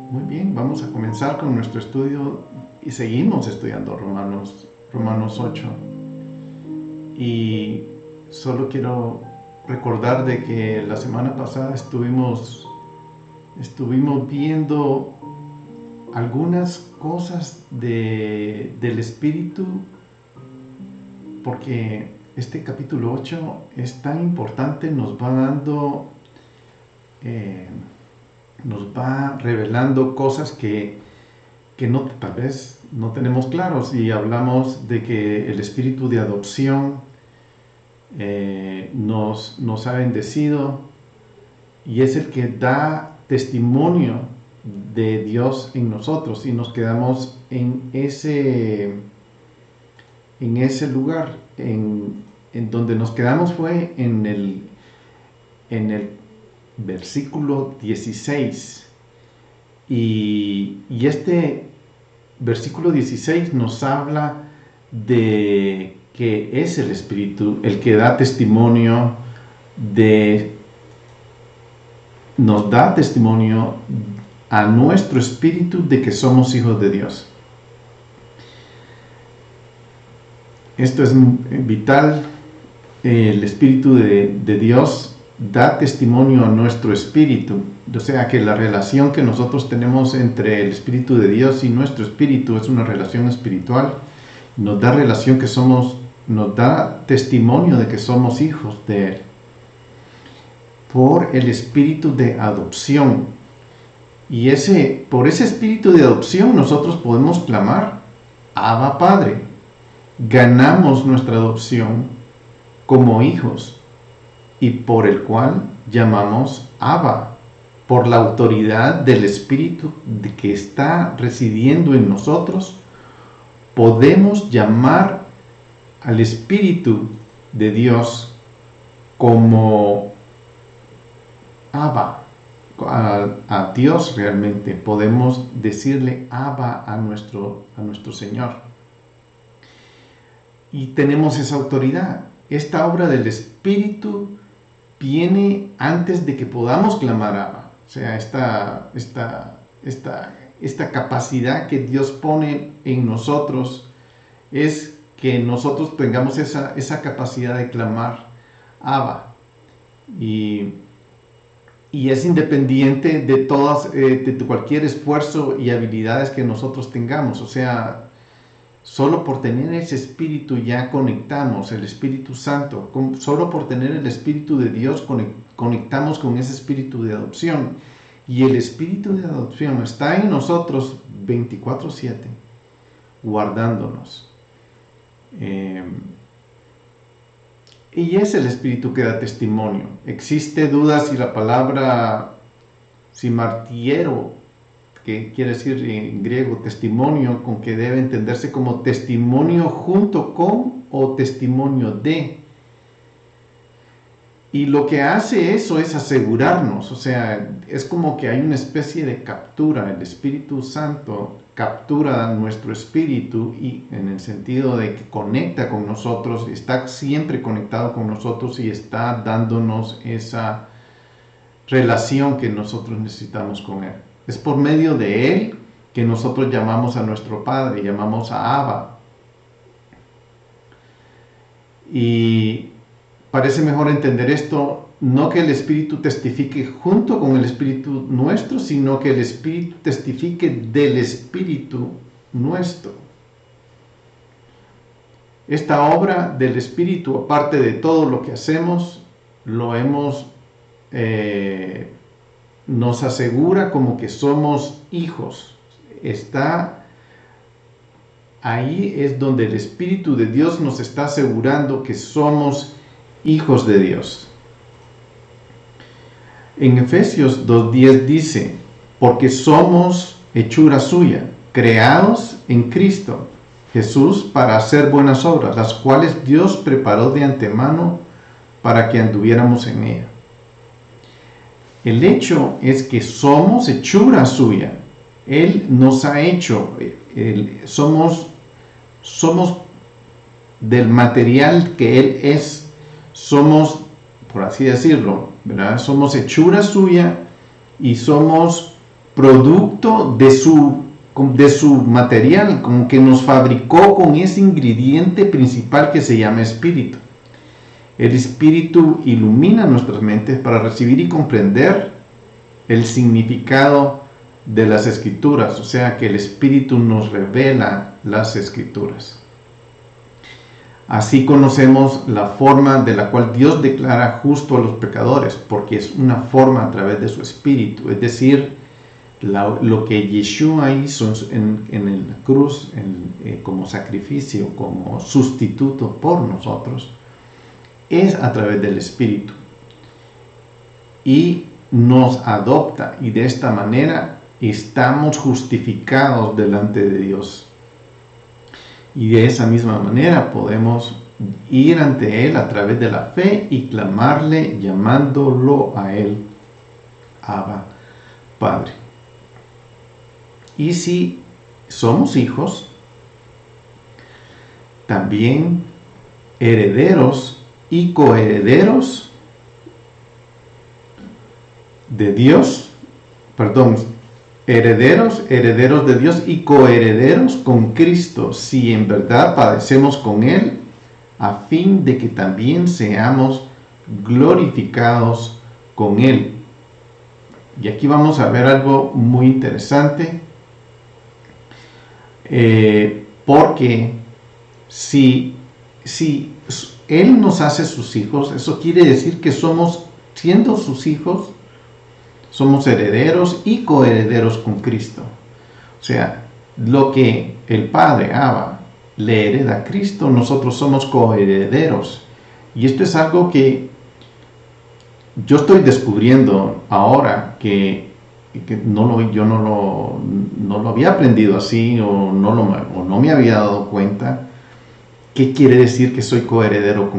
Muy bien, vamos a comenzar con nuestro estudio y seguimos estudiando Romanos 8. Y solo quiero recordar de que la semana pasada estuvimos viendo algunas cosas del Espíritu, porque este capítulo 8 es tan importante, nos va revelando cosas que tal vez no tenemos claros, y hablamos de que el espíritu de adopción nos ha bendecido y es el que da testimonio de Dios en nosotros, y nos quedamos en ese lugar. En donde nos quedamos fue en el versículo 16, y este versículo 16 nos habla de que es el Espíritu el que da testimonio nos da testimonio a nuestro espíritu de que somos hijos de Dios. Esto es vital. El Espíritu de Dios da testimonio a nuestro espíritu. O sea que la relación que nosotros tenemos entre el Espíritu de Dios y nuestro espíritu es una relación espiritual. Nos da testimonio de que somos hijos de Él por el espíritu de adopción. Y por ese espíritu de adopción nosotros podemos clamar: Abba, Padre. Ganamos nuestra adopción como hijos, y por el cual llamamos Abba, por la autoridad del Espíritu que está residiendo en nosotros. Podemos llamar al Espíritu de Dios como Abba, a Dios. Realmente podemos decirle Abba a nuestro Señor, y tenemos esa autoridad. Esta obra del Espíritu viene antes de que podamos clamar Abba. O sea, esta capacidad que Dios pone en nosotros es que nosotros tengamos esa capacidad de clamar Abba, y es independiente de cualquier esfuerzo y habilidades que nosotros tengamos. O sea, solo por tener ese Espíritu ya conectamos, el Espíritu Santo. Solo por tener el Espíritu de Dios conectamos con ese Espíritu de adopción. Y el Espíritu de adopción está en nosotros 24/7, guardándonos. Y es el Espíritu que da testimonio. Existe duda si la palabra simartiero, que quiere decir en griego testimonio, con que debe entenderse como testimonio junto con o testimonio de. Y lo que hace eso es asegurarnos. O sea, es como que hay una especie de captura. El Espíritu Santo captura nuestro espíritu, y en el sentido de que conecta con nosotros, está siempre conectado con nosotros y está dándonos esa relación que nosotros necesitamos con Él. Es por medio de Él que nosotros llamamos a nuestro Padre, llamamos a Abba. Y parece mejor entender esto, no que el Espíritu testifique junto con el Espíritu nuestro, sino que el Espíritu testifique del Espíritu nuestro. Esta obra del Espíritu, aparte de todo lo que hacemos, nos asegura como que somos hijos. Ahí es donde el Espíritu de Dios nos está asegurando que somos hijos de Dios. En Efesios 2:10 dice: porque somos hechura suya, creados en Cristo Jesús para hacer buenas obras, las cuales Dios preparó de antemano para que anduviéramos en ella. El hecho es que somos hechura suya. Él nos ha hecho, somos del material que Él es. Somos, por así decirlo, ¿verdad? Somos hechura suya, y somos producto de su material, como que nos fabricó con ese ingrediente principal que se llama espíritu. El espíritu ilumina nuestras mentes para recibir y comprender el significado de las escrituras, o sea que el espíritu nos revela las escrituras. Así conocemos la forma de la cual Dios declara justo a los pecadores, porque es una forma a través de su espíritu, es decir, lo que Yeshua hizo en la cruz como sacrificio, como sustituto por nosotros, es a través del espíritu. Y nos adopta, y de esta manera estamos justificados delante de Dios. Y de esa misma manera podemos ir ante Él a través de la fe y clamarle, llamándolo a Él, Abba, Padre. Y si somos hijos, también herederos y coherederos de Dios, herederos de Dios y coherederos con Cristo, si en verdad padecemos con Él, a fin de que también seamos glorificados con Él. Y aquí vamos a ver algo muy interesante, porque si Él nos hace sus hijos, eso quiere decir que siendo sus hijos, somos herederos y coherederos con Cristo. O sea, lo que el Padre, Abba, le hereda a Cristo, nosotros somos coherederos. Y esto es algo que yo estoy descubriendo ahora, que yo no lo había aprendido así, o no me había dado cuenta. ¿Qué quiere decir que soy coheredero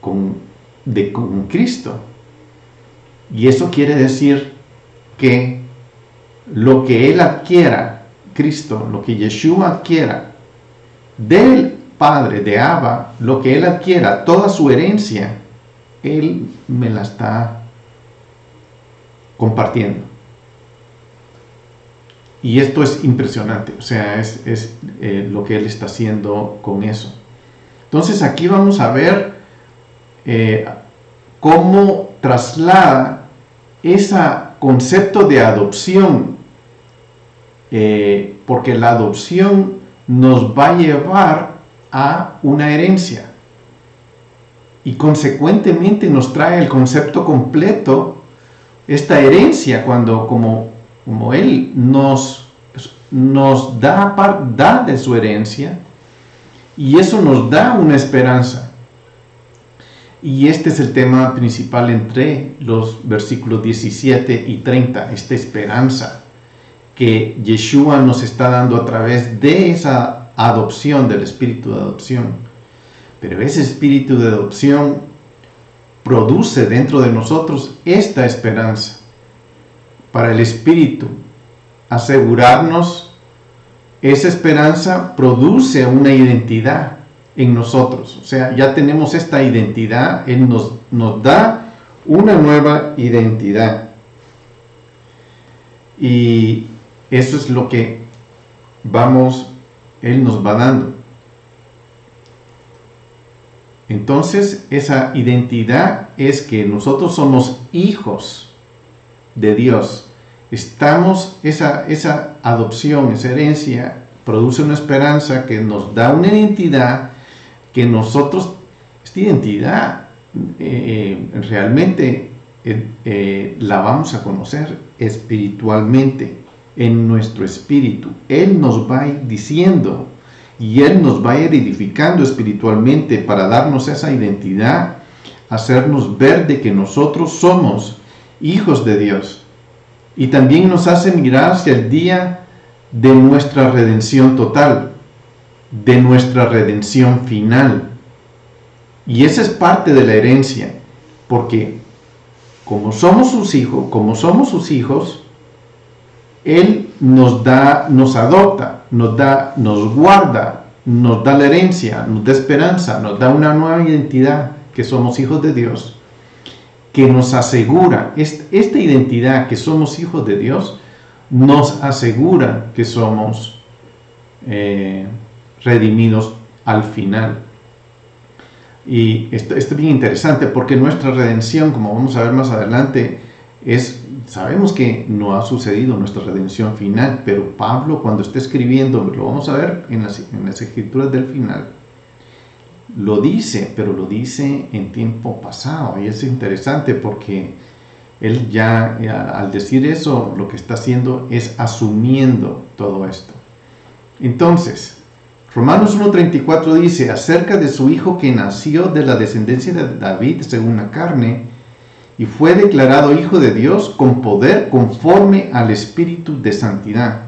con Cristo? Y eso quiere decir que lo que Él adquiera, Cristo, lo que Yeshua adquiera del Padre, de Abba, lo que Él adquiera, toda su herencia, Él me la está compartiendo. Y esto es impresionante, o sea, es lo que Él está haciendo con eso. Entonces aquí vamos a ver cómo traslada ese concepto de adopción, porque la adopción nos va a llevar a una herencia y consecuentemente nos trae el concepto completo, esta herencia, cuando como Él nos da de su herencia, y eso nos da una esperanza. Y este es el tema principal entre los versículos 17 y 30, esta esperanza que Yeshua nos está dando a través de esa adopción, del espíritu de adopción. Pero ese espíritu de adopción produce dentro de nosotros esta esperanza. Para el espíritu asegurarnos, esa esperanza produce una identidad en nosotros. O sea, ya tenemos esta identidad, Él nos da una nueva identidad. Y eso es lo que Él nos va dando. Entonces, esa identidad es que nosotros somos hijos de Dios. Esa adopción, esa herencia, produce una esperanza que nos da una identidad que nosotros, esta identidad, realmente la vamos a conocer espiritualmente, en nuestro espíritu. Él nos va a ir diciendo y Él nos va a ir edificando espiritualmente para darnos esa identidad, hacernos ver de que nosotros somos hijos de Dios. Y también nos hace mirar hacia el día de nuestra redención total, de nuestra redención final. Y esa es parte de la herencia, porque como somos sus hijos, Él nos adopta, nos guarda, nos da la herencia, nos da esperanza, nos da una nueva identidad, que somos hijos de Dios, que nos asegura esta identidad que somos hijos de Dios, nos asegura que somos redimidos al final. Y esto es bien interesante porque nuestra redención, como vamos a ver más adelante, sabemos que no ha sucedido nuestra redención final, pero Pablo, cuando está escribiendo, lo vamos a ver en las escrituras del final, lo dice, pero lo dice en tiempo pasado. Y es interesante porque él ya, al decir eso, lo que está haciendo es asumiendo todo esto. Entonces, Romanos 1:34 dice, acerca de su Hijo que nació de la descendencia de David según la carne, y fue declarado Hijo de Dios con poder conforme al Espíritu de Santidad.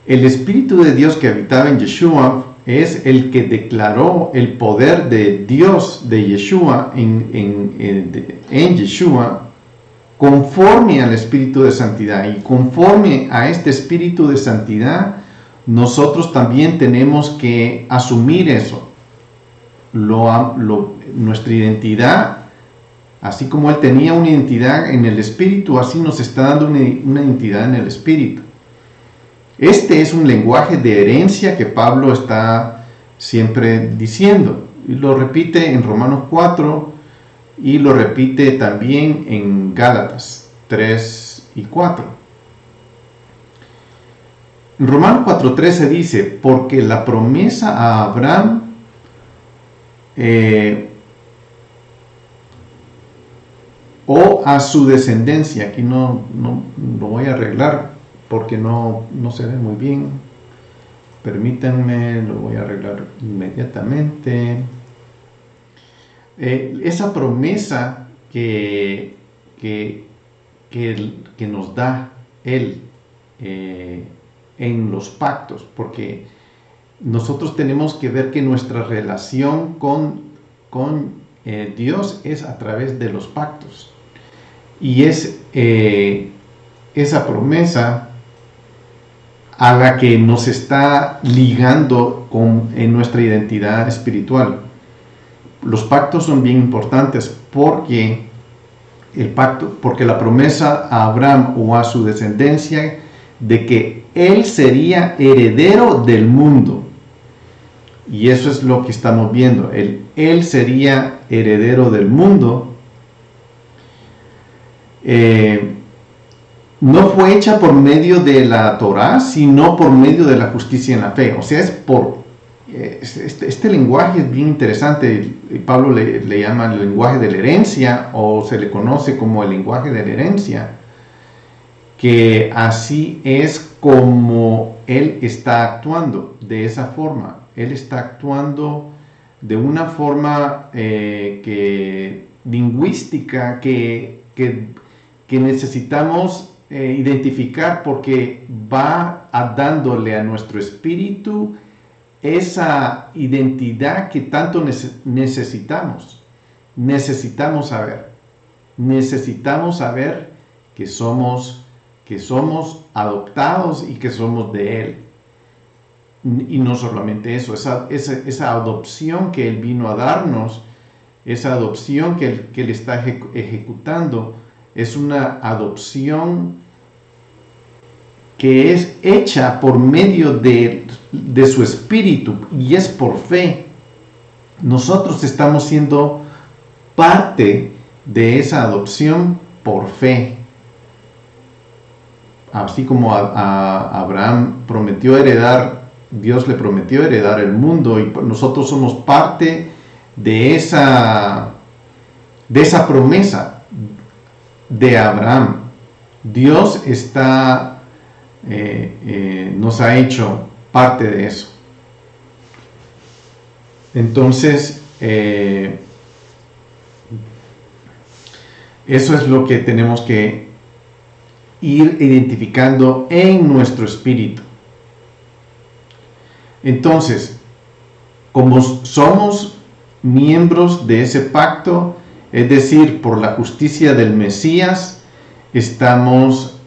El Espíritu de Dios que habitaba en Yeshua es el que declaró el poder de Dios de Yeshua en Yeshua conforme al Espíritu de Santidad. Y conforme a este Espíritu de Santidad, nosotros también tenemos que asumir eso. Nuestra identidad, así como Él tenía una identidad en el Espíritu, así nos está dando una identidad en el Espíritu. Este es un lenguaje de herencia que Pablo está siempre diciendo. Y lo repite en Romanos 4 y lo repite también en Gálatas 3 y 4. En Romanos 4:13 dice, porque la promesa a Abraham o a su descendencia, aquí no lo voy a arreglar porque no se ve muy bien, permítanme, lo voy a arreglar inmediatamente. Esa promesa que nos da Él en los pactos, porque nosotros tenemos que ver que nuestra relación con Dios es a través de los pactos, y es esa promesa a la que nos está ligando en nuestra identidad espiritual. Los pactos son bien importantes porque la promesa a Abraham o a su descendencia de que él sería heredero del mundo. Y eso es lo que estamos viendo. Él sería heredero del mundo. No fue hecha por medio de la Torá, sino por medio de la justicia en la fe. O sea, este lenguaje es bien interesante. Pablo le llama el lenguaje de la herencia, o se le conoce como el lenguaje de la herencia, que así es como él está actuando, de esa forma. Él está actuando de una forma lingüística que necesitamos identificar, porque va dándole a nuestro espíritu esa identidad que tanto necesitamos. Necesitamos saber que somos adoptados y que somos de Él. Y no solamente eso, esa adopción que Él vino a darnos, esa adopción que Él está ejecutando, es una adopción que es hecha por medio de su espíritu, y es por fe. Nosotros estamos siendo parte de esa adopción por fe. Así como a Abraham Dios le prometió heredar el mundo, y nosotros somos parte de esa promesa de Abraham. Dios nos ha hecho parte de eso. Entonces, eso es lo que tenemos que ir identificando en nuestro espíritu. Entonces, como somos miembros de ese pacto, es decir, por la justicia del Mesías, estamos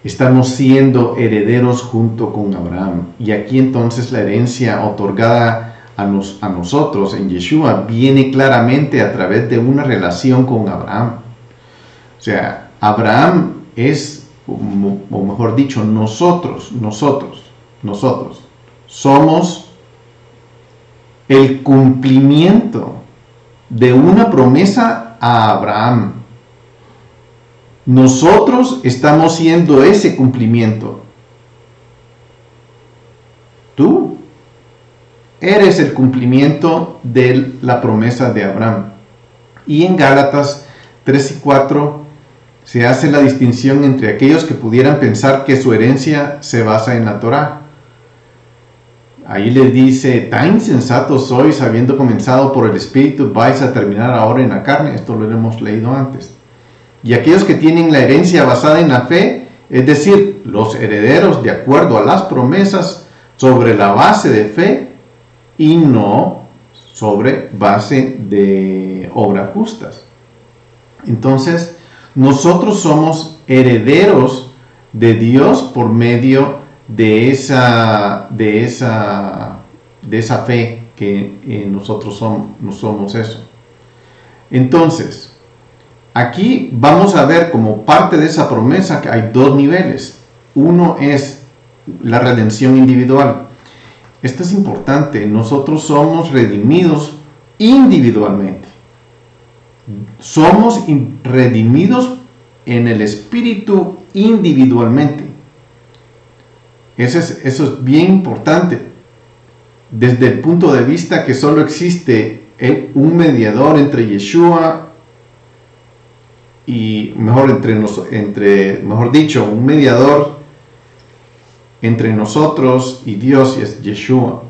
estamos siendo herederos junto con Abraham. Y aquí entonces la herencia otorgada a nosotros en Yeshua viene claramente a través de una relación con Abraham. O sea, Abraham es, o mejor dicho, nosotros somos el cumplimiento de una promesa a Abraham. Nosotros estamos siendo ese cumplimiento. Tú eres el cumplimiento de la promesa de Abraham. Y en Gálatas 3 y 4 se hace la distinción entre aquellos que pudieran pensar que su herencia se basa en la Torá. Ahí les dice, tan insensatos sois, habiendo comenzado por el Espíritu, vais a terminar ahora en la carne. Esto lo hemos leído antes. Y aquellos que tienen la herencia basada en la fe, es decir, los herederos de acuerdo a las promesas, sobre la base de fe y no sobre base de obras justas. Entonces, nosotros somos herederos de Dios por medio de esa fe que nosotros somos eso. Entonces, aquí vamos a ver como parte de esa promesa que hay dos niveles. Uno es la redención individual. Esto es importante. Nosotros somos redimidos individualmente. Somos redimidos en el Espíritu individualmente. Eso es bien importante. Desde el punto de vista que solo existe un mediador entre Yeshua y, un mediador entre nosotros y Dios, y es Yeshua.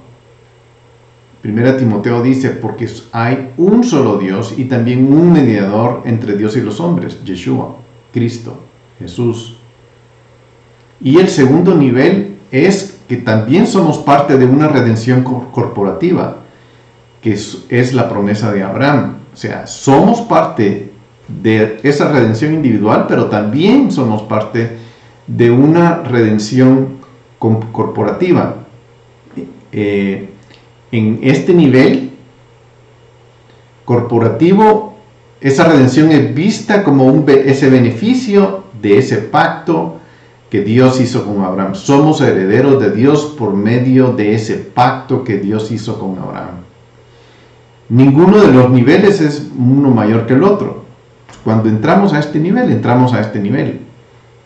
1 Timoteo dice, porque hay un solo Dios y también un mediador entre Dios y los hombres, Yeshua, Cristo, Jesús. Y el segundo nivel es que también somos parte de una redención corporativa, que es la promesa de Abraham. O sea, somos parte de esa redención individual, pero también somos parte de una redención corporativa. En este nivel corporativo, esa redención es vista como ese beneficio de ese pacto que Dios hizo con Abraham. Somos herederos de Dios por medio de ese pacto que Dios hizo con Abraham. Ninguno de los niveles es uno mayor que el otro. Cuando entramos a este nivel, entramos a este nivel.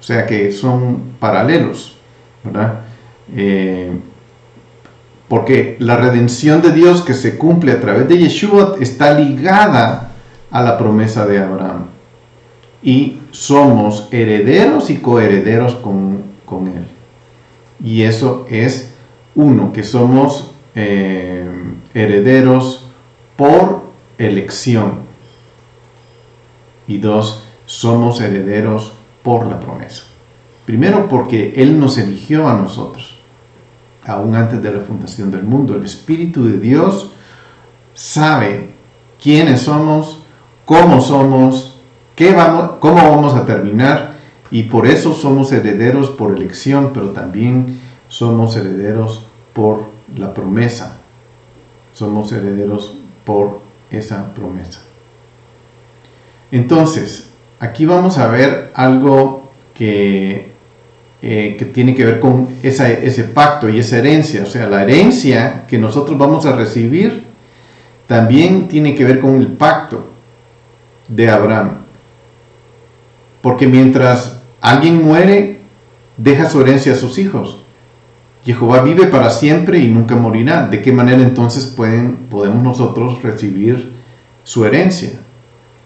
O sea que son paralelos, ¿verdad? Porque la redención de Dios que se cumple a través de Yeshua está ligada a la promesa de Abraham. Y somos herederos y coherederos con Él. Y eso es uno, que somos herederos por elección. Y dos, somos herederos por la promesa. Primero, porque Él nos eligió a nosotros, aún antes de la fundación del mundo. El Espíritu de Dios sabe quiénes somos, cómo vamos a terminar, y por eso somos herederos por elección, pero también somos herederos por la promesa. Somos herederos por esa promesa. Entonces, aquí vamos a ver algo que tiene que ver con ese pacto y esa herencia. O sea, la herencia que nosotros vamos a recibir también tiene que ver con el pacto de Abraham. Porque mientras alguien muere, deja su herencia a sus hijos. Jehová vive para siempre y nunca morirá. ¿De qué manera entonces podemos nosotros recibir su herencia?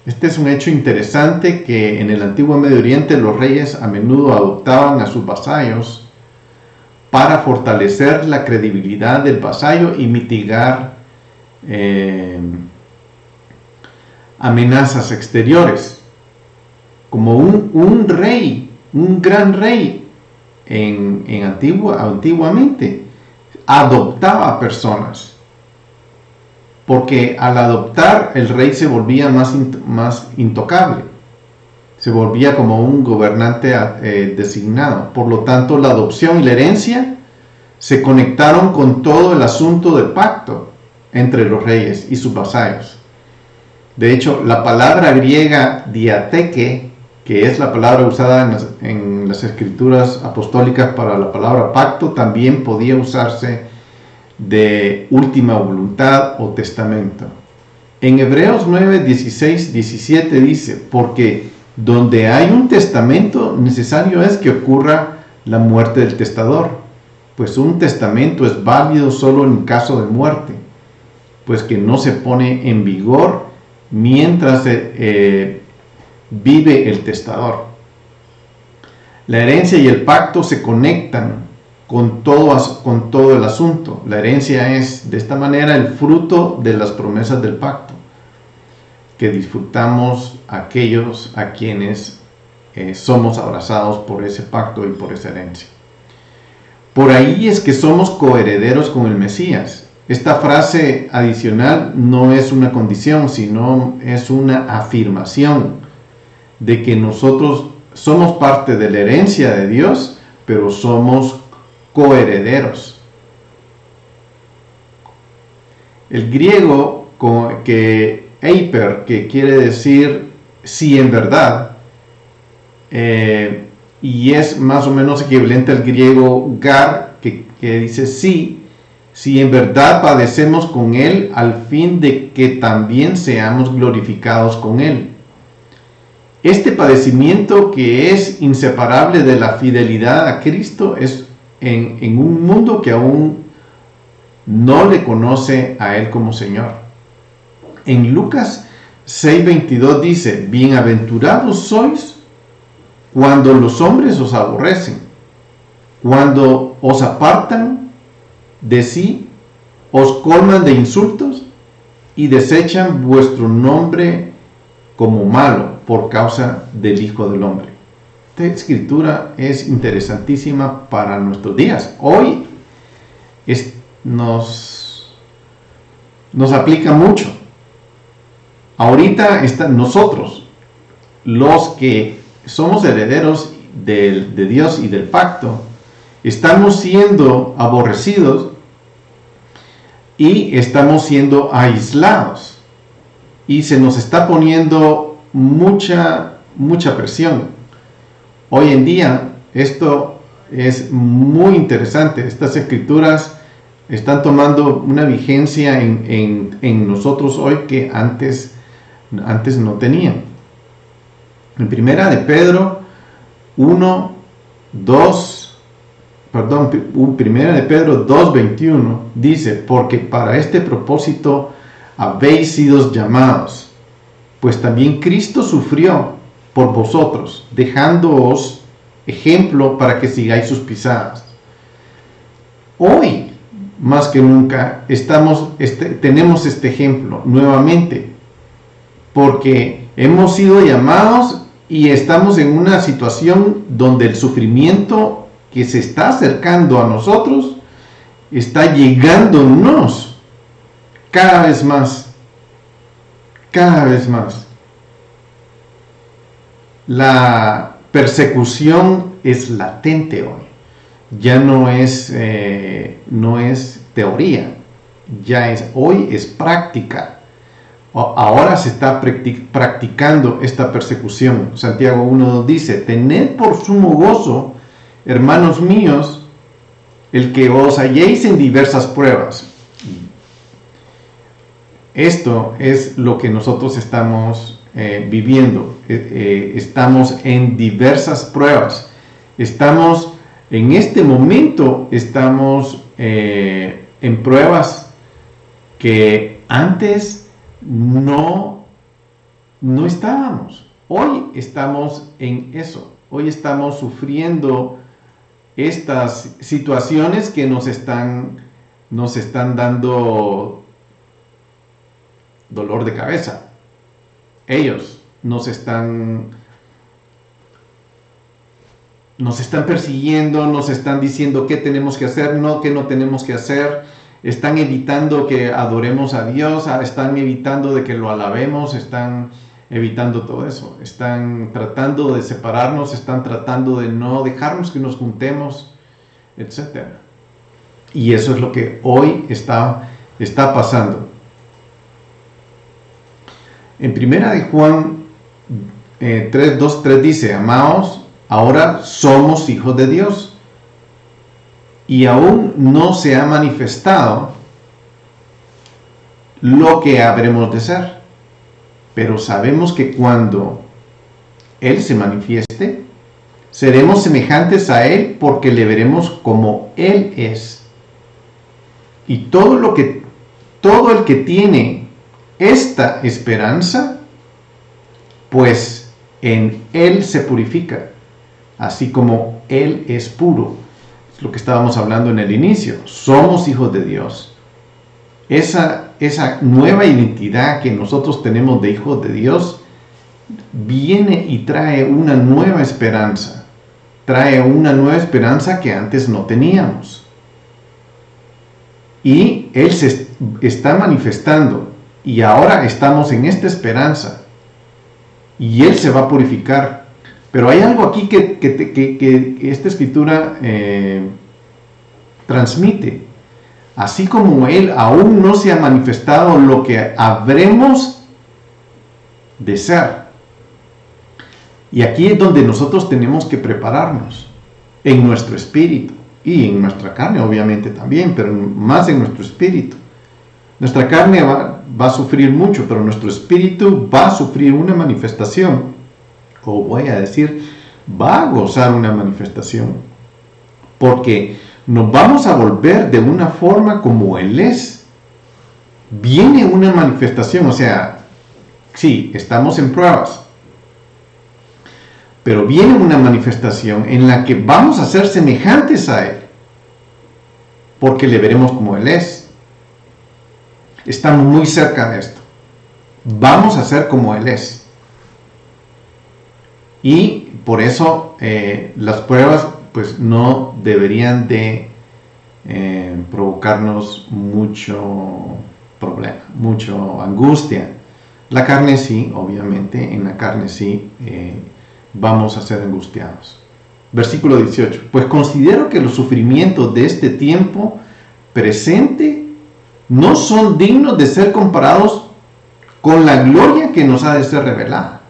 Este es un hecho interesante, que en el antiguo Medio Oriente los reyes a menudo adoptaban a sus vasallos para fortalecer la credibilidad del vasallo y mitigar amenazas exteriores. Como un rey, un gran rey antiguamente adoptaba a personas. Porque al adoptar, el rey se volvía más intocable. Se volvía como un gobernante designado. Por lo tanto, la adopción y la herencia se conectaron con todo el asunto del pacto. entre los reyes y sus vasallos. De hecho, la palabra griega diatheke, que es la palabra usada en las escrituras apostólicas para la palabra pacto, también podía usarse de última voluntad o testamento. En Hebreos 9, 16, 17 dice, porque donde hay un testamento, necesario es que ocurra la muerte del testador, pues un testamento es válido solo en caso de muerte, pues que no se pone en vigor mientras vive el testador. La herencia y el pacto se conectan con todo el asunto. La herencia es, de esta manera, el fruto de las promesas del pacto, que disfrutamos aquellos a quienes somos abrazados por ese pacto y por esa herencia. Por ahí es que somos coherederos con el Mesías. Esta frase adicional no es una condición, sino es una afirmación de que nosotros somos parte de la herencia de Dios, pero somos coherederos. El griego eiper, que quiere decir si en verdad, y es más o menos equivalente al griego gar, que dice sí, si en verdad padecemos con Él, al fin de que también seamos glorificados con Él. Este padecimiento, que es inseparable de la fidelidad a Cristo, es en un mundo que aún no le conoce a Él como Señor. En Lucas 6:22 dice, bienaventurados sois cuando los hombres os aborrecen, cuando os apartan de sí, os colman de insultos y desechan vuestro nombre como malo por causa del Hijo del Hombre. Esta escritura es interesantísima para nuestros días. Hoy nos aplica mucho. Ahorita nosotros, los que somos herederos de Dios y del pacto, estamos siendo aborrecidos y estamos siendo aislados. Y se nos está poniendo mucha presión. Hoy en día esto es muy interesante. Estas escrituras están tomando una vigencia en nosotros hoy que antes no tenían. En Primera de Pedro 2:21 dice, porque para este propósito habéis sido llamados, pues también Cristo sufrió por vosotros, dejándoos ejemplo para que sigáis sus pisadas. Hoy, más que nunca, tenemos este ejemplo nuevamente, porque hemos sido llamados y estamos en una situación donde el sufrimiento que se está acercando a nosotros está llegándonos cada vez más. La persecución es latente hoy. Ya no es teoría, hoy es práctica. Ahora se está practicando esta persecución. Santiago 1 dice, tened por sumo gozo, hermanos míos, el que os halléis en diversas pruebas. Esto es lo que nosotros estamos viviendo. Estamos en diversas pruebas. En este momento estamos en pruebas que antes no estábamos. Hoy estamos en eso. Hoy estamos sufriendo estas situaciones que nos están dando dolor de cabeza. Ellos nos están persiguiendo, nos están diciendo qué tenemos que hacer, qué no tenemos que hacer. Están evitando que adoremos a Dios, están evitando de que lo alabemos, están evitando todo eso. Están tratando de separarnos, están tratando de no dejarnos que nos juntemos, etc. Y eso es lo que hoy está está pasando. En 1 de Juan 3:2-3 dice: amados, ahora somos hijos de Dios, y aún no se ha manifestado lo que habremos de ser, pero sabemos que cuando Él se manifieste, seremos semejantes a Él, porque le veremos como Él es. Y todo el que tiene esta esperanza, pues en Él se purifica, así como Él es puro. Es lo que estábamos hablando en el inicio. Somos hijos de Dios. Esa nueva identidad que nosotros tenemos de hijos de Dios viene y trae una nueva esperanza. Trae una nueva esperanza que antes no teníamos. Y Él se está manifestando. Y ahora estamos en esta esperanza. Y Él se va a purificar. Pero hay algo aquí que esta escritura transmite. Así como Él aún no se ha manifestado lo que habremos de ser. Y aquí es donde nosotros tenemos que prepararnos. En nuestro espíritu. Y en nuestra carne obviamente también. Pero más en nuestro espíritu. Nuestra carne va a sufrir mucho, pero nuestro espíritu va a sufrir una manifestación, o voy a decir, va a gozar una manifestación, porque nos vamos a volver de una forma como Él es. Viene una manifestación, o sea, sí, estamos en pruebas, pero viene una manifestación en la que vamos a ser semejantes a Él, porque le veremos como Él es. Estamos muy cerca de esto. Vamos a ser como Él es. Y por eso las pruebas pues no deberían de provocarnos mucho problema, mucho angustia. La carne sí, obviamente, en la carne sí vamos a ser angustiados. Versículo 18. Pues considero que los sufrimientos de este tiempo presente no son dignos de ser comparados con la gloria que nos ha de ser revelada.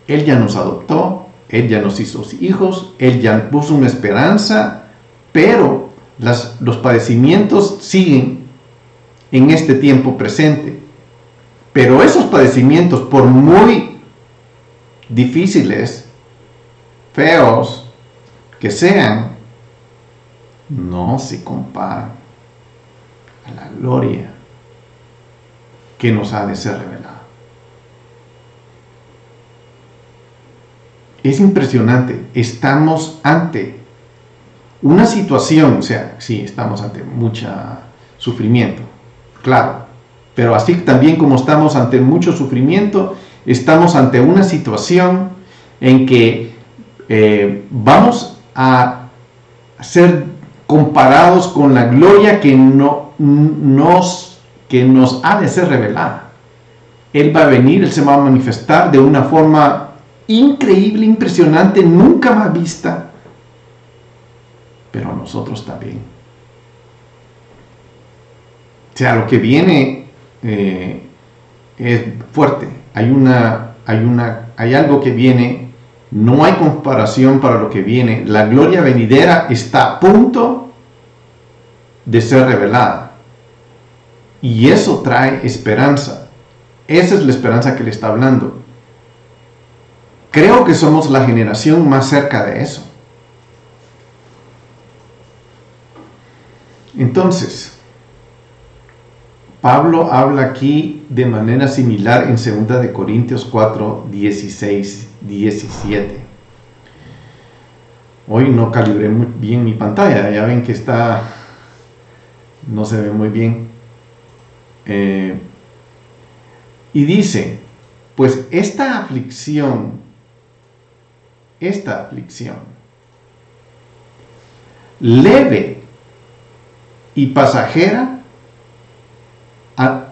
Él ya nos adoptó, Él ya nos hizo hijos, Él ya puso una esperanza, pero los padecimientos siguen en este tiempo presente. Pero esos padecimientos, por muy difíciles, feos que sean, no se comparan a la gloria que nos ha de ser revelada. Es impresionante. Estamos ante una situación, o sea, sí, estamos ante mucho sufrimiento, claro, pero así también como estamos ante mucho sufrimiento, estamos ante una situación en que vamos a ser comparados con la gloria que nos ha de ser revelada. Él va a venir, Él se va a manifestar de una forma increíble, impresionante, nunca más vista, pero a nosotros también. O sea, lo que viene es fuerte. Hay algo que viene. No hay comparación para lo que viene. La gloria venidera está a punto de ser revelada. Y eso trae esperanza. Esa es la esperanza que le está hablando. Creo que somos la generación más cerca de eso. Entonces, Pablo habla aquí de manera similar en 2 de Corintios 4, 16, 17. Hoy no calibré muy bien mi pantalla, ya ven que no se ve muy bien. Y dice, pues esta aflicción leve y pasajera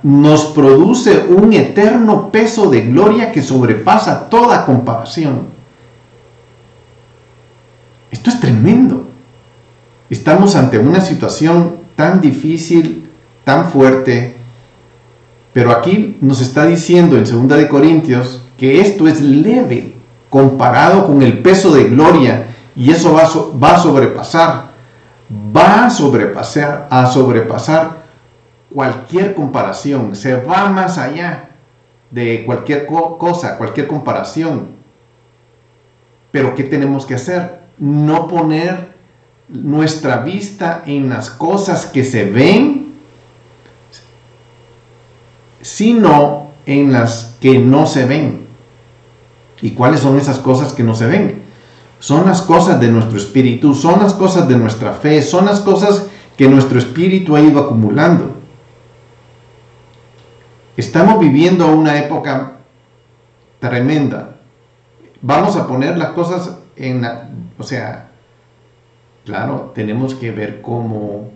nos produce un eterno peso de gloria que sobrepasa toda comparación. Esto es tremendo. Estamos ante una situación tan difícil, tan fuerte, pero aquí nos está diciendo en 2 de Corintios que esto es leve comparado con el peso de gloria, y eso va a sobrepasar cualquier comparación, se va más allá de cualquier cosa, cualquier comparación. Pero ¿qué tenemos que hacer? No poner nuestra vista en las cosas que se ven, sino en las que no se ven. ¿Y cuáles son esas cosas que no se ven? Son las cosas de nuestro espíritu, son las cosas de nuestra fe, son las cosas que nuestro espíritu ha ido acumulando. Estamos viviendo una época tremenda. Vamos a poner las cosas claro, tenemos que ver cómo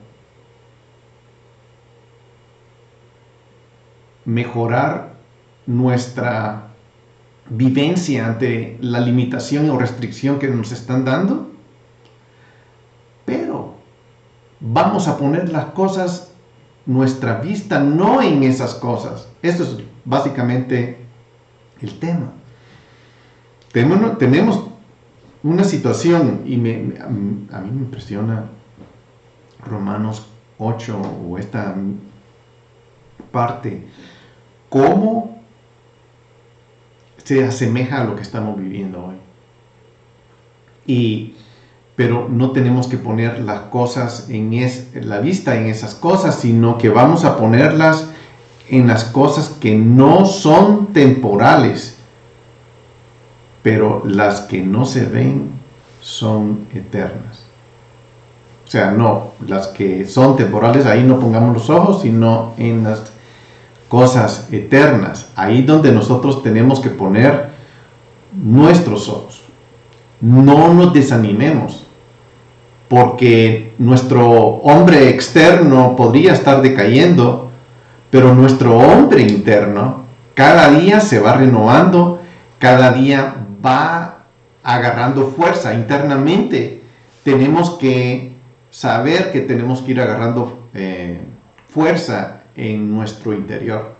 mejorar nuestra vivencia ante la limitación o restricción que nos están dando, pero vamos a poner las cosas, nuestra vista no en esas cosas. Esto es básicamente el tema. Tenemos una situación, y a mí me impresiona Romanos 8 o esta parte, cómo se asemeja a lo que estamos viviendo hoy. Pero no tenemos que poner las cosas la vista en esas cosas, sino que vamos a ponerlas en las cosas que no son temporales, pero las que no se ven son eternas. O sea, no, las que son temporales, ahí no pongamos los ojos, sino en las cosas eternas. Ahí donde nosotros tenemos que poner nuestros ojos. No nos desanimemos, porque nuestro hombre externo podría estar decayendo, pero nuestro hombre interno cada día se va renovando, cada día va agarrando fuerza. Internamente tenemos que saber que tenemos que ir agarrando fuerza en nuestro interior.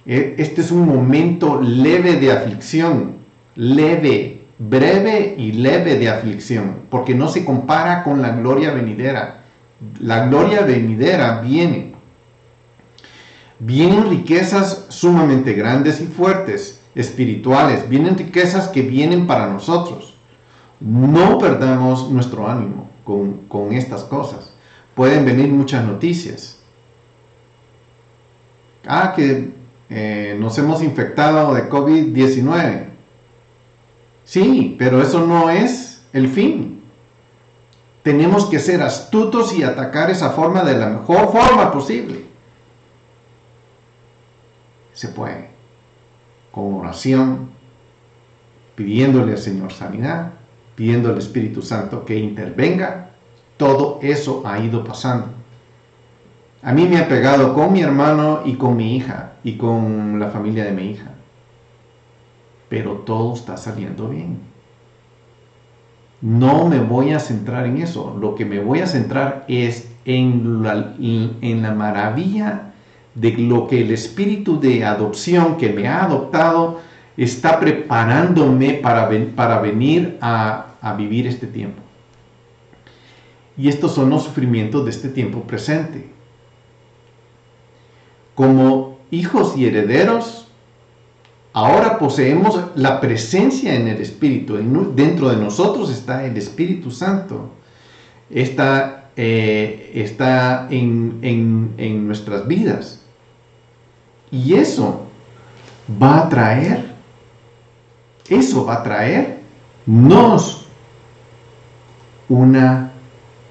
Este es un momento leve de aflicción, breve y leve de aflicción, porque no se compara con la gloria venidera. La gloria venidera vienen riquezas sumamente grandes y fuertes, espirituales, vienen riquezas que vienen para nosotros. No perdamos nuestro ánimo con estas cosas. Pueden venir muchas noticias. Que nos hemos infectado de COVID-19. Sí, pero eso no es el fin. Tenemos que ser astutos y atacar esa forma de la mejor forma posible. Se puede. Con oración, pidiéndole al Señor sanidad, pidiendo al Espíritu Santo que intervenga. Todo eso ha ido pasando. A mí me ha pegado con mi hermano y con mi hija y con la familia de mi hija. Pero todo está saliendo bien. No me voy a centrar en eso. Lo que me voy a centrar es en la maravilla de lo que el espíritu de adopción que me ha adoptado está preparándome para venir a vivir este tiempo. Y estos son los sufrimientos de este tiempo presente. Como hijos y herederos, ahora poseemos la presencia en el Espíritu. Dentro de nosotros está el Espíritu Santo. Está en nuestras vidas. Y eso va a traernos una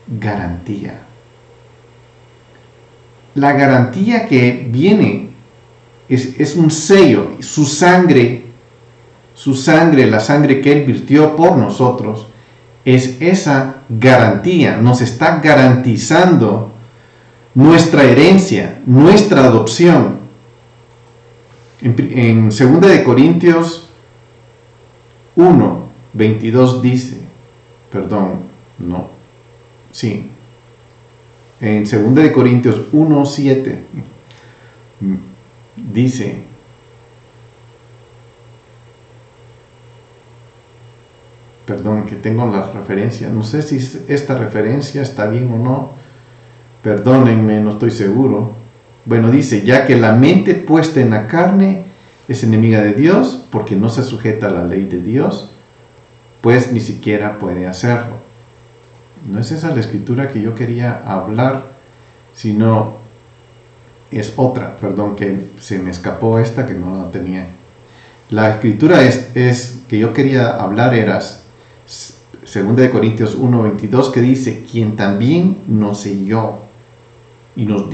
garantía. La garantía que viene es un sello. Su sangre, la sangre que Él virtió por nosotros, es esa garantía. Nos está garantizando nuestra herencia, nuestra adopción. En 2 de Corintios 1, 22 dice, en 2 Corintios 1:7 dice: perdón, que tengo la referencia, no sé si esta referencia está bien o no, perdónenme, no estoy seguro. Bueno, dice: ya que la mente puesta en la carne es enemiga de Dios, porque no se sujeta a la ley de Dios, pues ni siquiera puede hacerlo. No es esa la escritura que yo quería hablar, sino es otra, perdón, que se me escapó esta, que no la tenía. La escritura es que yo quería hablar era 2 Corintios 1:22, que dice: quien también nos selló y nos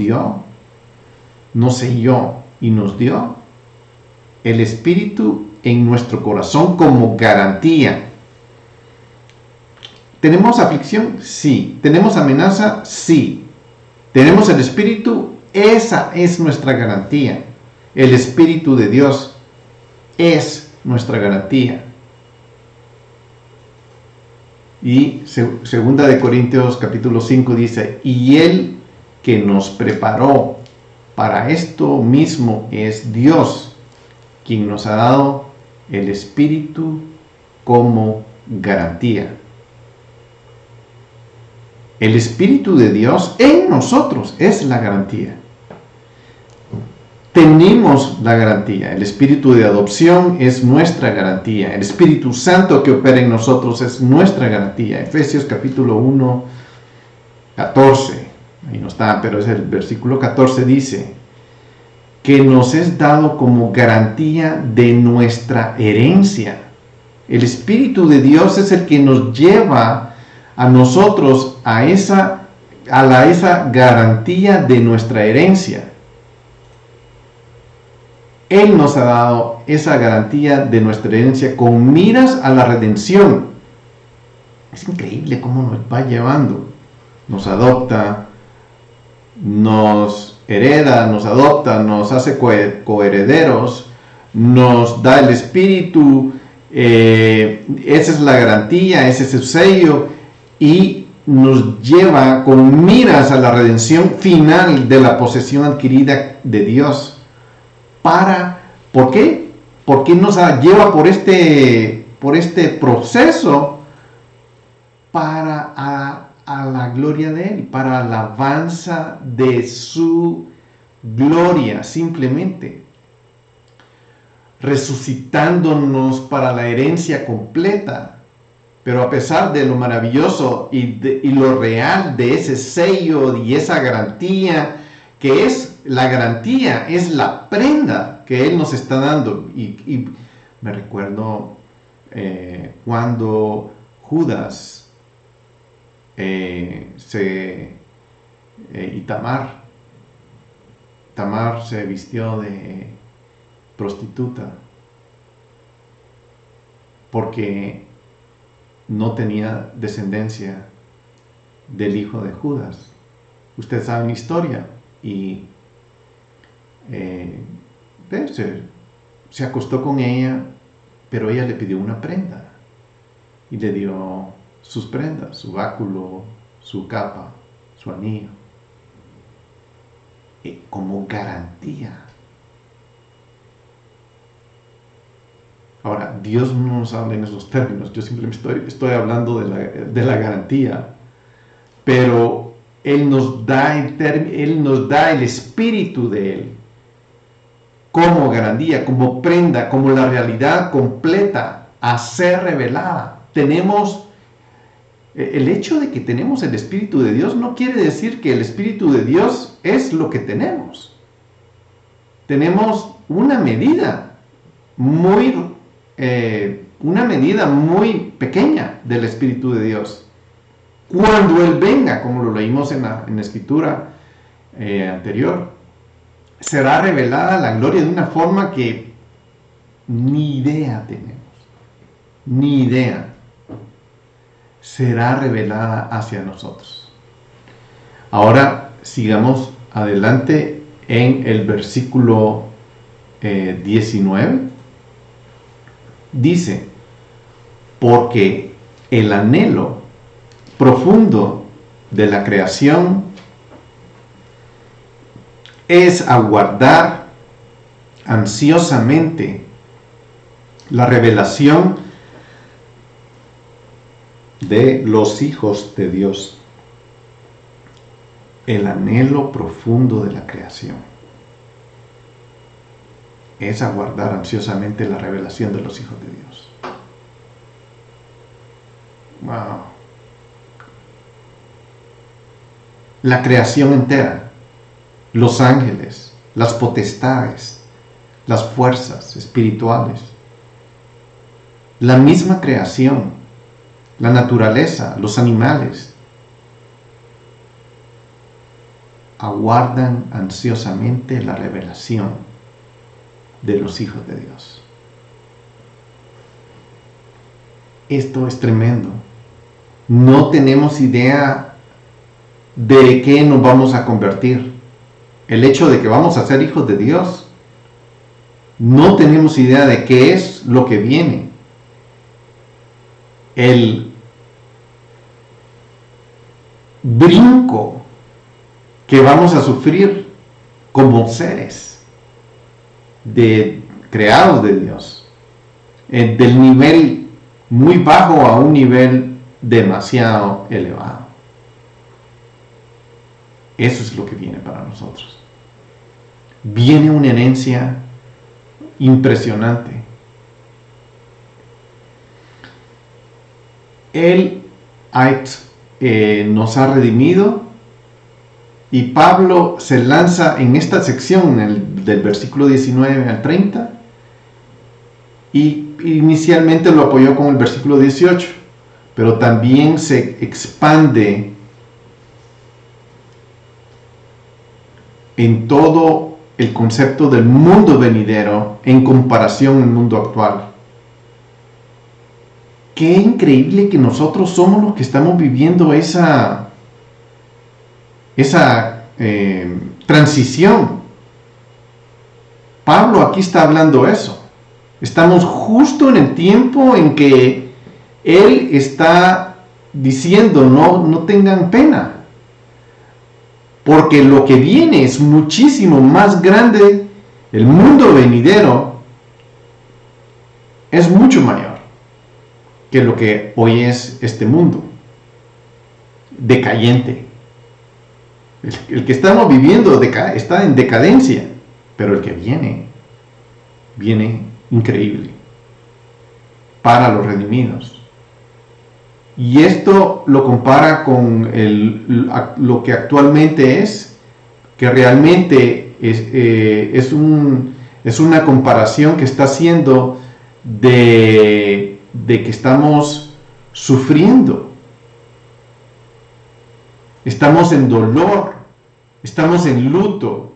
dio, el Espíritu en nuestro corazón como garantía. ¿Tenemos aflicción? Sí. ¿Tenemos amenaza? Sí. ¿Tenemos el Espíritu? Esa es nuestra garantía. El Espíritu de Dios es nuestra garantía. Y 2 Corintios capítulo 5 dice: y Él que nos preparó para esto mismo es Dios, quien nos ha dado el Espíritu como garantía. El Espíritu de Dios en nosotros es la garantía. Tenemos la garantía. El Espíritu de adopción es nuestra garantía. El Espíritu Santo que opera en nosotros es nuestra garantía. Efesios capítulo 1, 14. Ahí no está, pero es el versículo 14, dice: que nos es dado como garantía de nuestra herencia. El Espíritu de Dios es el que nos lleva a nosotros a esa garantía de nuestra herencia. Él nos ha dado esa garantía de nuestra herencia con miras a la redención. Es increíble cómo nos va llevando. Nos adopta, nos hereda, nos adopta, nos hace coherederos, nos da el Espíritu, esa es la garantía, ese es el sello, y nos lleva con miras a la redención final de la posesión adquirida de Dios. ¿Por qué? Porque nos lleva por este proceso para a la gloria de Él, para la alabanza de su gloria, simplemente resucitándonos para la herencia completa. Pero a pesar de lo maravilloso y lo real de ese sello y esa garantía, que es la garantía, es la prenda que Él nos está dando. Y me recuerdo cuando Judas y Tamar se vistió de prostituta porque no tenía descendencia del hijo de Judas. Ustedes saben la historia. Y se acostó con ella, pero ella le pidió una prenda y le dio sus prendas, su báculo, su capa, su anillo, como garantía. Ahora, Dios no nos habla en esos términos, yo simplemente estoy hablando de la garantía, pero Él nos da el Espíritu de Él como garantía, como prenda, como la realidad completa a ser revelada. El hecho de que tenemos el Espíritu de Dios no quiere decir que el Espíritu de Dios es lo que tenemos. Tenemos una medida muy pequeña del Espíritu de Dios. Cuando Él venga, como lo leímos en la escritura anterior, será revelada la gloria de una forma que ni idea tenemos. Ni idea. Será revelada hacia nosotros. Ahora sigamos adelante en el versículo 19. Dice: porque el anhelo profundo de la creación es aguardar ansiosamente la revelación de los hijos de Dios, el anhelo profundo de la creación. Es aguardar ansiosamente la revelación de los hijos de Dios. Wow. La creación entera, los ángeles, las potestades, las fuerzas espirituales, la misma creación, la naturaleza, los animales, aguardan ansiosamente la revelación de los hijos de Dios. Esto es tremendo. No tenemos idea de qué nos vamos a convertir. El hecho de que vamos a ser hijos de Dios, no tenemos idea de qué es lo que viene. El brinco que vamos a sufrir como seres creados de Dios, del nivel muy bajo a un nivel demasiado elevado. Eso es lo que viene para nosotros. Viene una herencia impresionante. Él nos ha redimido, y Pablo se lanza en esta sección del versículo 19 al 30, y inicialmente lo apoyó con el versículo 18, pero también se expande en todo el concepto del mundo venidero en comparación al mundo actual. Qué increíble que nosotros somos los que estamos viviendo esa transición. Pablo aquí está hablando eso. Estamos justo en el tiempo en que él está diciendo no tengan pena, porque lo que viene es muchísimo más grande. El mundo venidero es mucho mayor que lo que hoy es este mundo decayente. El que estamos viviendo está en decadencia, pero el que viene increíble para los redimidos. Y esto lo compara con lo que actualmente es, que realmente es una comparación que está haciendo de que estamos sufriendo. Estamos en dolor, estamos en luto,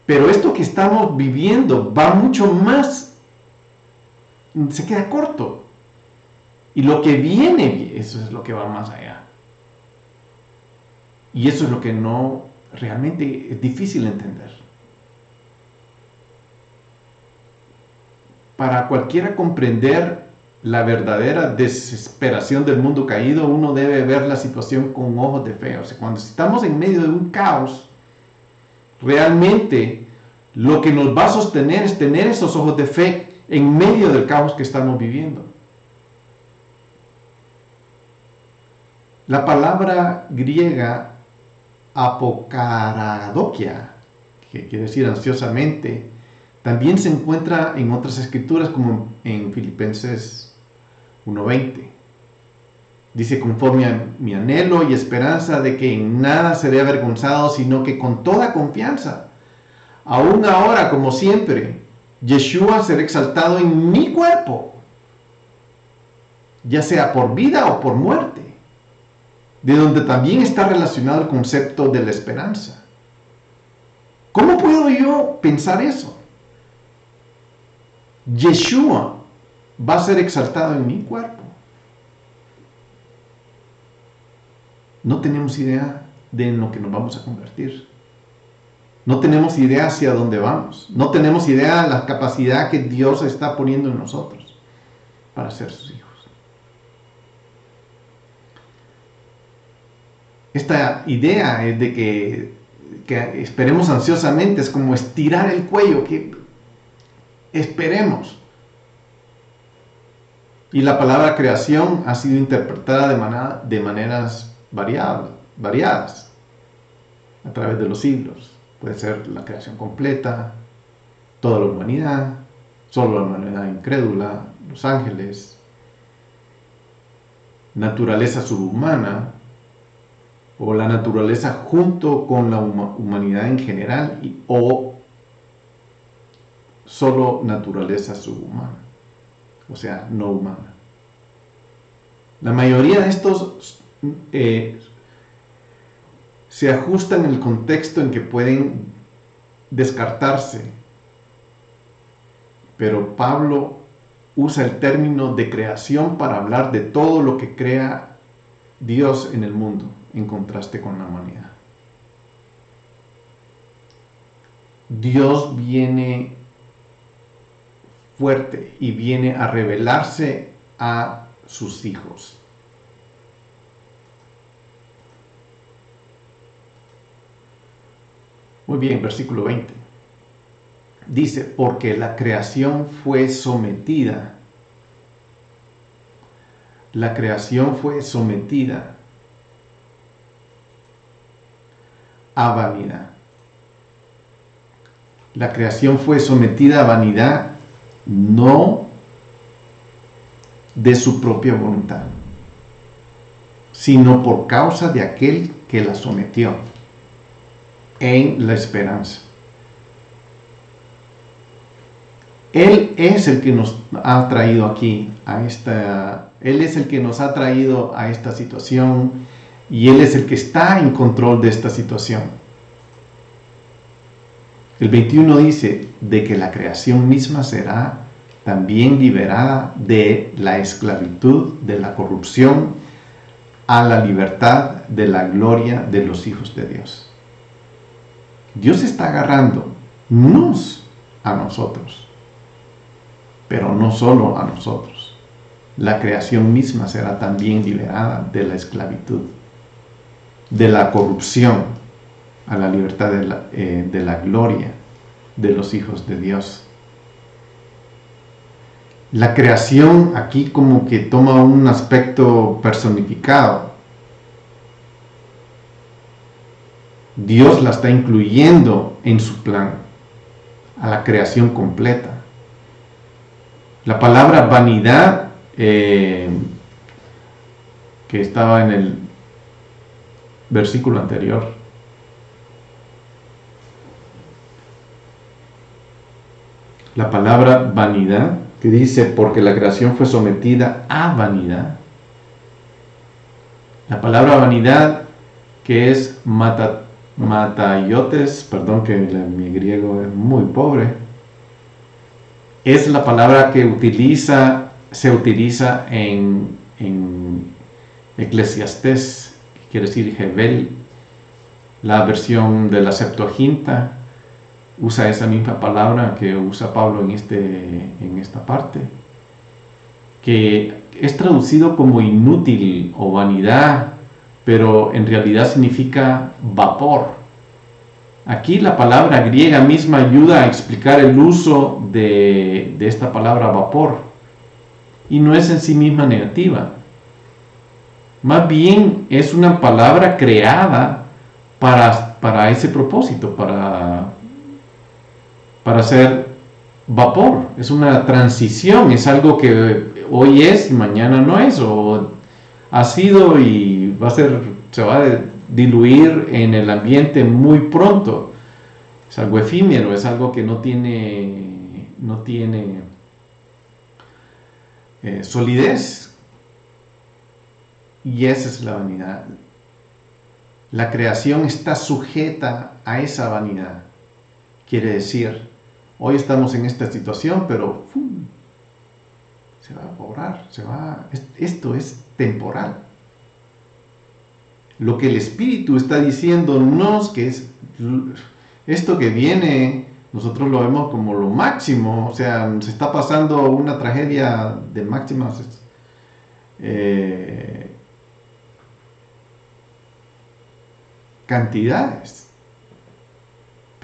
pero esto que estamos viviendo va mucho más, se queda corto, y lo que viene, eso es lo que va más allá, y eso es lo que no, realmente es difícil entender. Para cualquiera comprender la verdadera desesperación del mundo caído, uno debe ver la situación con ojos de fe. O sea, cuando estamos en medio de un caos, realmente lo que nos va a sostener es tener esos ojos de fe en medio del caos que estamos viviendo. La palabra griega apokaradokia, que quiere decir ansiosamente, también se encuentra en otras escrituras, como en Filipenses 1:20. Dice: conforme a mi anhelo y esperanza de que en nada seré avergonzado, sino que con toda confianza, aún ahora como siempre, Yeshua será exaltado en mi cuerpo, ya sea por vida o por muerte, de donde también está relacionado el concepto de la esperanza. ¿Cómo puedo yo pensar eso? Yeshua va a ser exaltado en mi cuerpo. No tenemos idea de en lo que nos vamos a convertir. No tenemos idea hacia dónde vamos. No tenemos idea de la capacidad que Dios está poniendo en nosotros para ser sus hijos. Esta idea es de que que esperemos ansiosamente, es como estirar el cuello, que esperemos. Y la palabra creación ha sido interpretada de maneras variadas a través de los siglos. Puede ser la creación completa, toda la humanidad, solo la humanidad incrédula, los ángeles, naturaleza subhumana, o la naturaleza junto con la humanidad en general, o solo naturaleza subhumana, o sea, no humana. La mayoría de estos se ajustan en el contexto en que pueden descartarse, pero Pablo usa el término de creación para hablar de todo lo que crea Dios en el mundo, en contraste con la humanidad. Dios viene fuerte y viene a revelarse a sus hijos. Muy bien, versículo 20. Dice, porque la creación fue sometida. La creación fue sometida a vanidad. La creación fue sometida a vanidad, no de su propia voluntad, sino por causa de aquel que la sometió, en la esperanza. Él es el que nos ha traído aquí Él es el que nos ha traído a esta situación, y Él es el que está en control de esta situación. El 21 dice, de que la creación misma será también liberada de la esclavitud, de la corrupción, a la libertad de la gloria de los hijos de Dios. Dios está agarrándonos a nosotros, pero no solo a nosotros. La creación misma será también liberada de la esclavitud, de la corrupción, a la libertad de la gloria de los hijos de Dios. La creación aquí como que toma un aspecto personificado. Dios la está incluyendo en su plan, a la creación completa. La palabra vanidad, que estaba en el versículo anterior, la palabra vanidad, que dice, porque la creación fue sometida a vanidad. La palabra vanidad, que es mataiotes, perdón que mi griego es muy pobre, es la palabra que se utiliza en Eclesiastés, que quiere decir Hebel. La versión de la Septuaginta usa esa misma palabra que usa Pablo en esta parte, que es traducido como inútil o vanidad, pero en realidad significa vapor. Aquí la palabra griega misma ayuda a explicar el uso de esta palabra vapor, y no es en sí misma negativa. Más bien es una palabra creada para ese propósito, para hacer vapor. Es una transición, es algo que hoy es y mañana no es, o ha sido y se va a diluir en el ambiente muy pronto. Es algo efímero, es algo que no tiene solidez. Y esa es la vanidad. La creación está sujeta a esa vanidad. Quiere decir, hoy estamos en esta situación, pero se va a evaporar, esto es temporal. Lo que el Espíritu está diciéndonos, que es esto que viene, nosotros lo vemos como lo máximo, o sea, se está pasando una tragedia de máximas cantidades.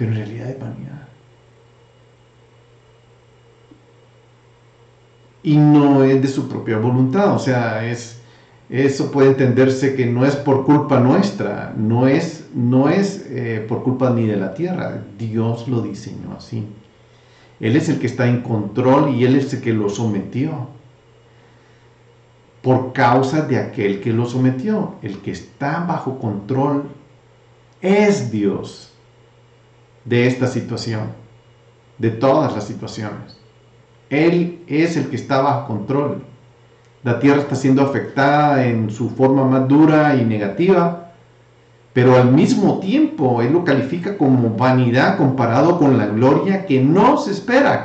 pero en realidad es vanidad. Y no es de su propia voluntad, o sea, eso puede entenderse que no es por culpa nuestra, no es por culpa ni de la tierra, Dios lo diseñó así. Él es el que está en control y Él es el que lo sometió. Por causa de aquel que lo sometió, el que está bajo control es Dios de esta situación, de todas las situaciones. Él es el que está bajo control. La tierra está siendo afectada en su forma más dura y negativa, pero al mismo tiempo Él lo califica como vanidad comparado con la gloria que nos espera,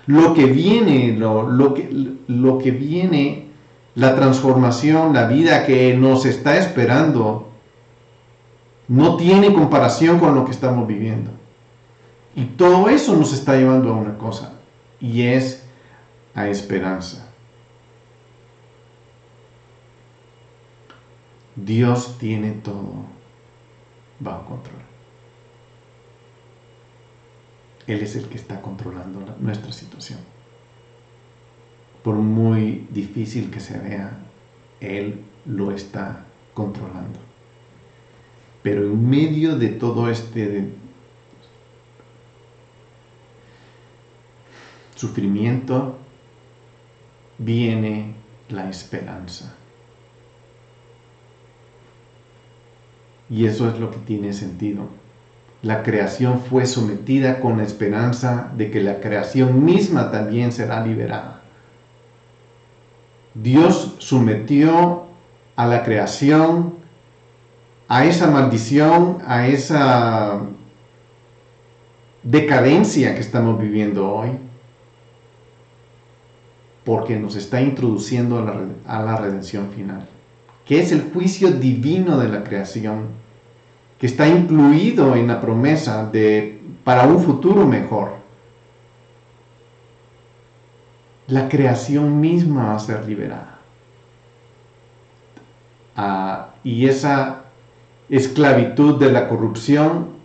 lo que viene, lo que viene, la transformación, la vida que nos está esperando, no tiene comparación con lo que estamos viviendo. Y todo eso nos está llevando a una cosa, y es a esperanza. Dios tiene todo bajo control. Él es el que está controlando nuestra situación. Por muy difícil que se vea, Él lo está controlando. Pero en medio de todo este sufrimiento, viene la esperanza. Y eso es lo que tiene sentido. La creación fue sometida con la esperanza de que la creación misma también será liberada. Dios sometió a la creación a esa maldición, a esa decadencia que estamos viviendo hoy, porque nos está introduciendo a la redención final, que es el juicio divino de la creación, que está incluido en la promesa para un futuro mejor. La creación misma va a ser liberada. Y esa esclavitud de la corrupción,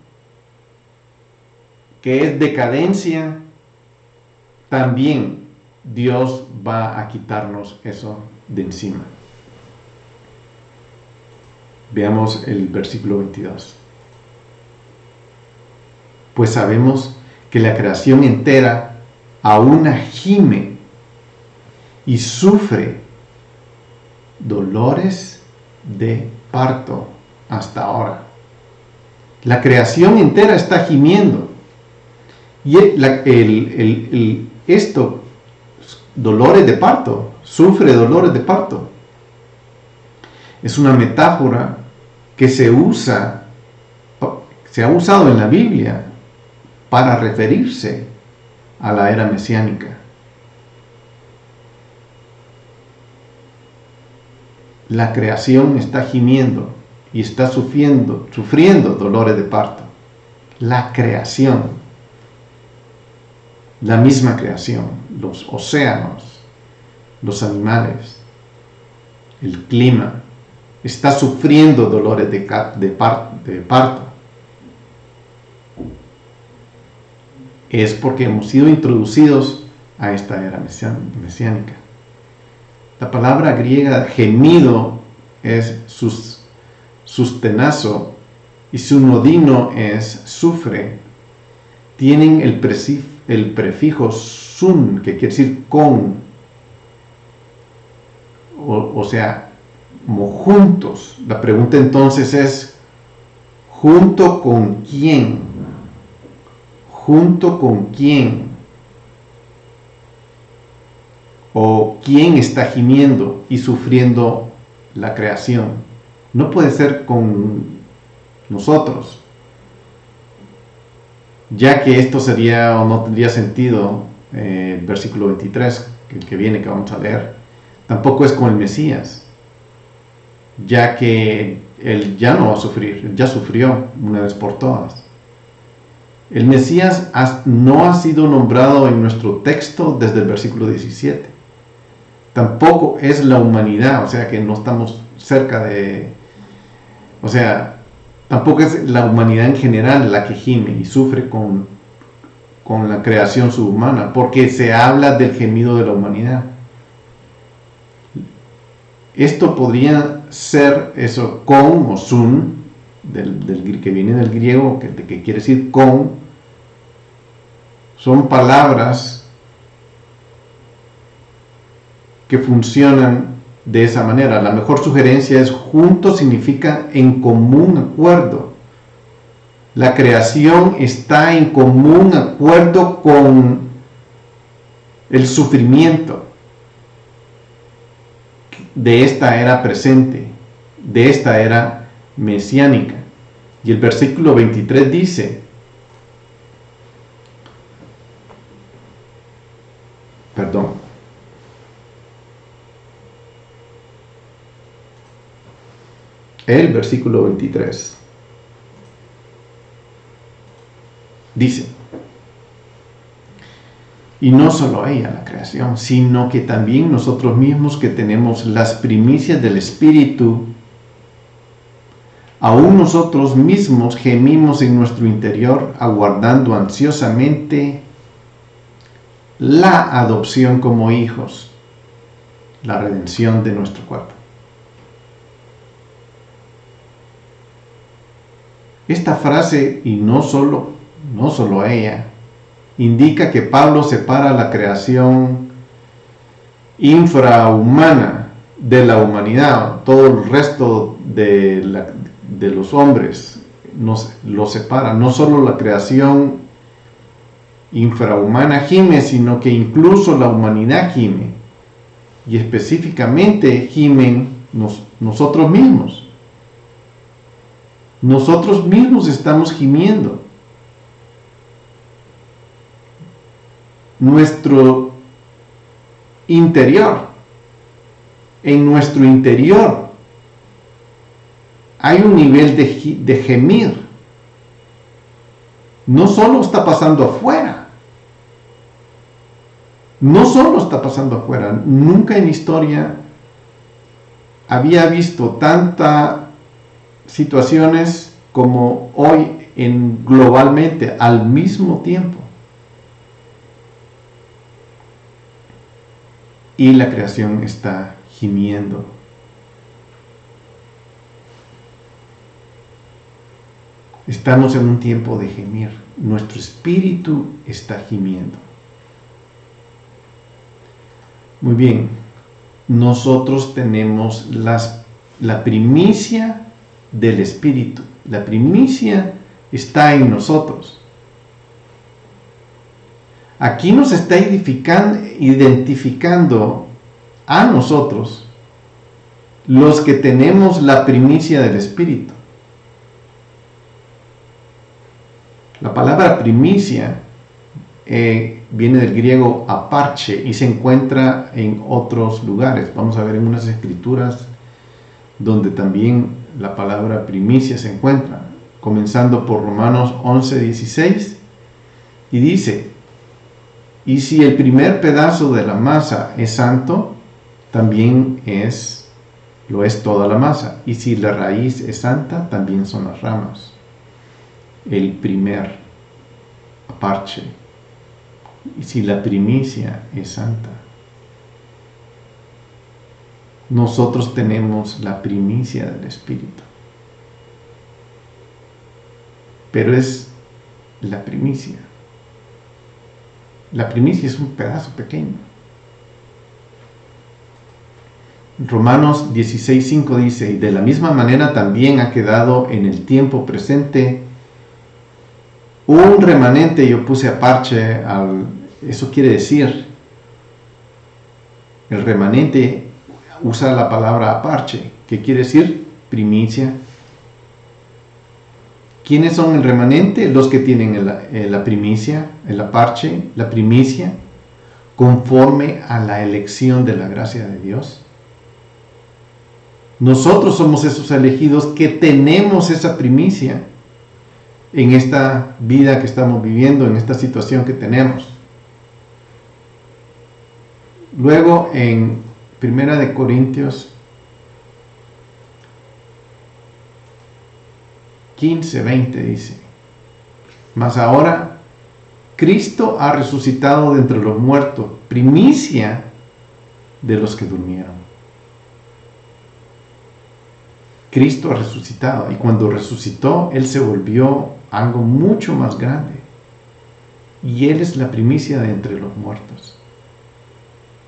que es decadencia, también Dios va a quitarnos eso de encima. Veamos el versículo 22. Pues sabemos que la creación entera aún gime y sufre dolores de parto hasta ahora. La creación entera está gimiendo. Y dolores de parto, sufre dolores de parto. Es una metáfora que se ha usado en la Biblia para referirse a la era mesiánica. La creación está gimiendo y está sufriendo dolores de parto. La creación, la misma creación, los océanos, los animales, el clima, está sufriendo dolores de parto. Es porque hemos sido introducidos a esta era mesiánica. La palabra griega gemido es sustenazo y sunodino es sufre. Tienen el prefijo sun, que quiere decir con, o sea, como juntos. La pregunta entonces es, ¿junto con quién? ¿Junto con quién? ¿O quién está gimiendo y sufriendo la creación? No puede ser con nosotros, ya que esto sería o no tendría sentido, el versículo 23 que viene, que vamos a leer. Tampoco es con el Mesías, ya que Él ya no va a sufrir, Él ya sufrió una vez por todas. El Mesías no ha sido nombrado en nuestro texto desde el versículo 17. Tampoco es la humanidad, o sea que no estamos cerca de... O sea, tampoco es la humanidad en general la que gime y sufre con la creación subhumana, porque se habla del gemido de la humanidad. Esto podría ser eso, con o sun, que viene del griego, que quiere decir con. Son palabras que funcionan de esa manera. La mejor sugerencia es junto significa en común acuerdo. La creación está en común acuerdo con el sufrimiento de esta era presente, de esta era mesiánica. Y el versículo 23 dice, el versículo 23 dice, y no solo ella, la creación, sino que también nosotros mismos que tenemos las primicias del Espíritu, aún nosotros mismos gemimos en nuestro interior, aguardando ansiosamente la adopción como hijos, la redención de nuestro cuerpo. Esta frase, y no solo ella, indica que Pablo separa la creación infrahumana de la humanidad. Todo el resto de los hombres lo separa. No solo la creación infrahumana gime, sino que incluso la humanidad gime. Y específicamente gimen nosotros mismos. Nosotros mismos estamos gimiendo. Nuestro interior, en nuestro interior, hay un nivel de gemir. No solo está pasando afuera. Nunca en la historia había visto tantas situaciones como hoy globalmente al mismo tiempo. Y la creación está gimiendo. Estamos en un tiempo de gemir. Nuestro espíritu está gimiendo. Muy bien. Nosotros tenemos la primicia del Espíritu. La primicia está en nosotros. Aquí nos está identificando a nosotros, los que tenemos la primicia del Espíritu. La palabra primicia viene del griego aparche y se encuentra en otros lugares. Vamos a ver en unas escrituras donde también la palabra primicia se encuentra, comenzando por Romanos 11:16, y dice, y si el primer pedazo de la masa es santo, también lo es toda la masa, y si la raíz es santa, también son las ramas. El primer parche, y si la primicia es santa. Nosotros tenemos la primicia del Espíritu. Pero es la primicia. La primicia es un pedazo pequeño. Romanos 16:5 dice, y de la misma manera también ha quedado en el tiempo presente un remanente. Yo puse aparche, eso quiere decir, el remanente usa la palabra aparche, que quiere decir primicia. ¿Quiénes son el remanente? Los que tienen la primicia, el aparche, la primicia, conforme a la elección de la gracia de Dios. Nosotros somos esos elegidos que tenemos esa primicia en esta vida que estamos viviendo, en esta situación que tenemos. Luego en 1 Corintios 15:20 dice: mas ahora Cristo ha resucitado de entre los muertos, primicia de los que durmieron. Cristo ha resucitado, y cuando resucitó, Él se volvió algo mucho más grande. Y Él es la primicia de entre los muertos.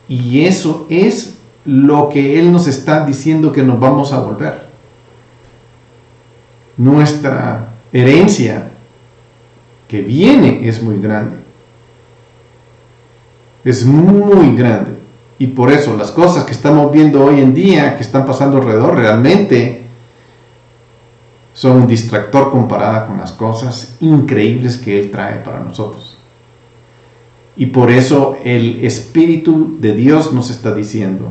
Y eso es lo que Él nos está diciendo que nos vamos a volver. Nuestra herencia que viene es muy grande. Es muy grande. Y por eso las cosas que estamos viendo hoy en día, que están pasando alrededor, realmente son un distractor comparada con las cosas increíbles que Él trae para nosotros. Y por eso el Espíritu de Dios nos está diciendo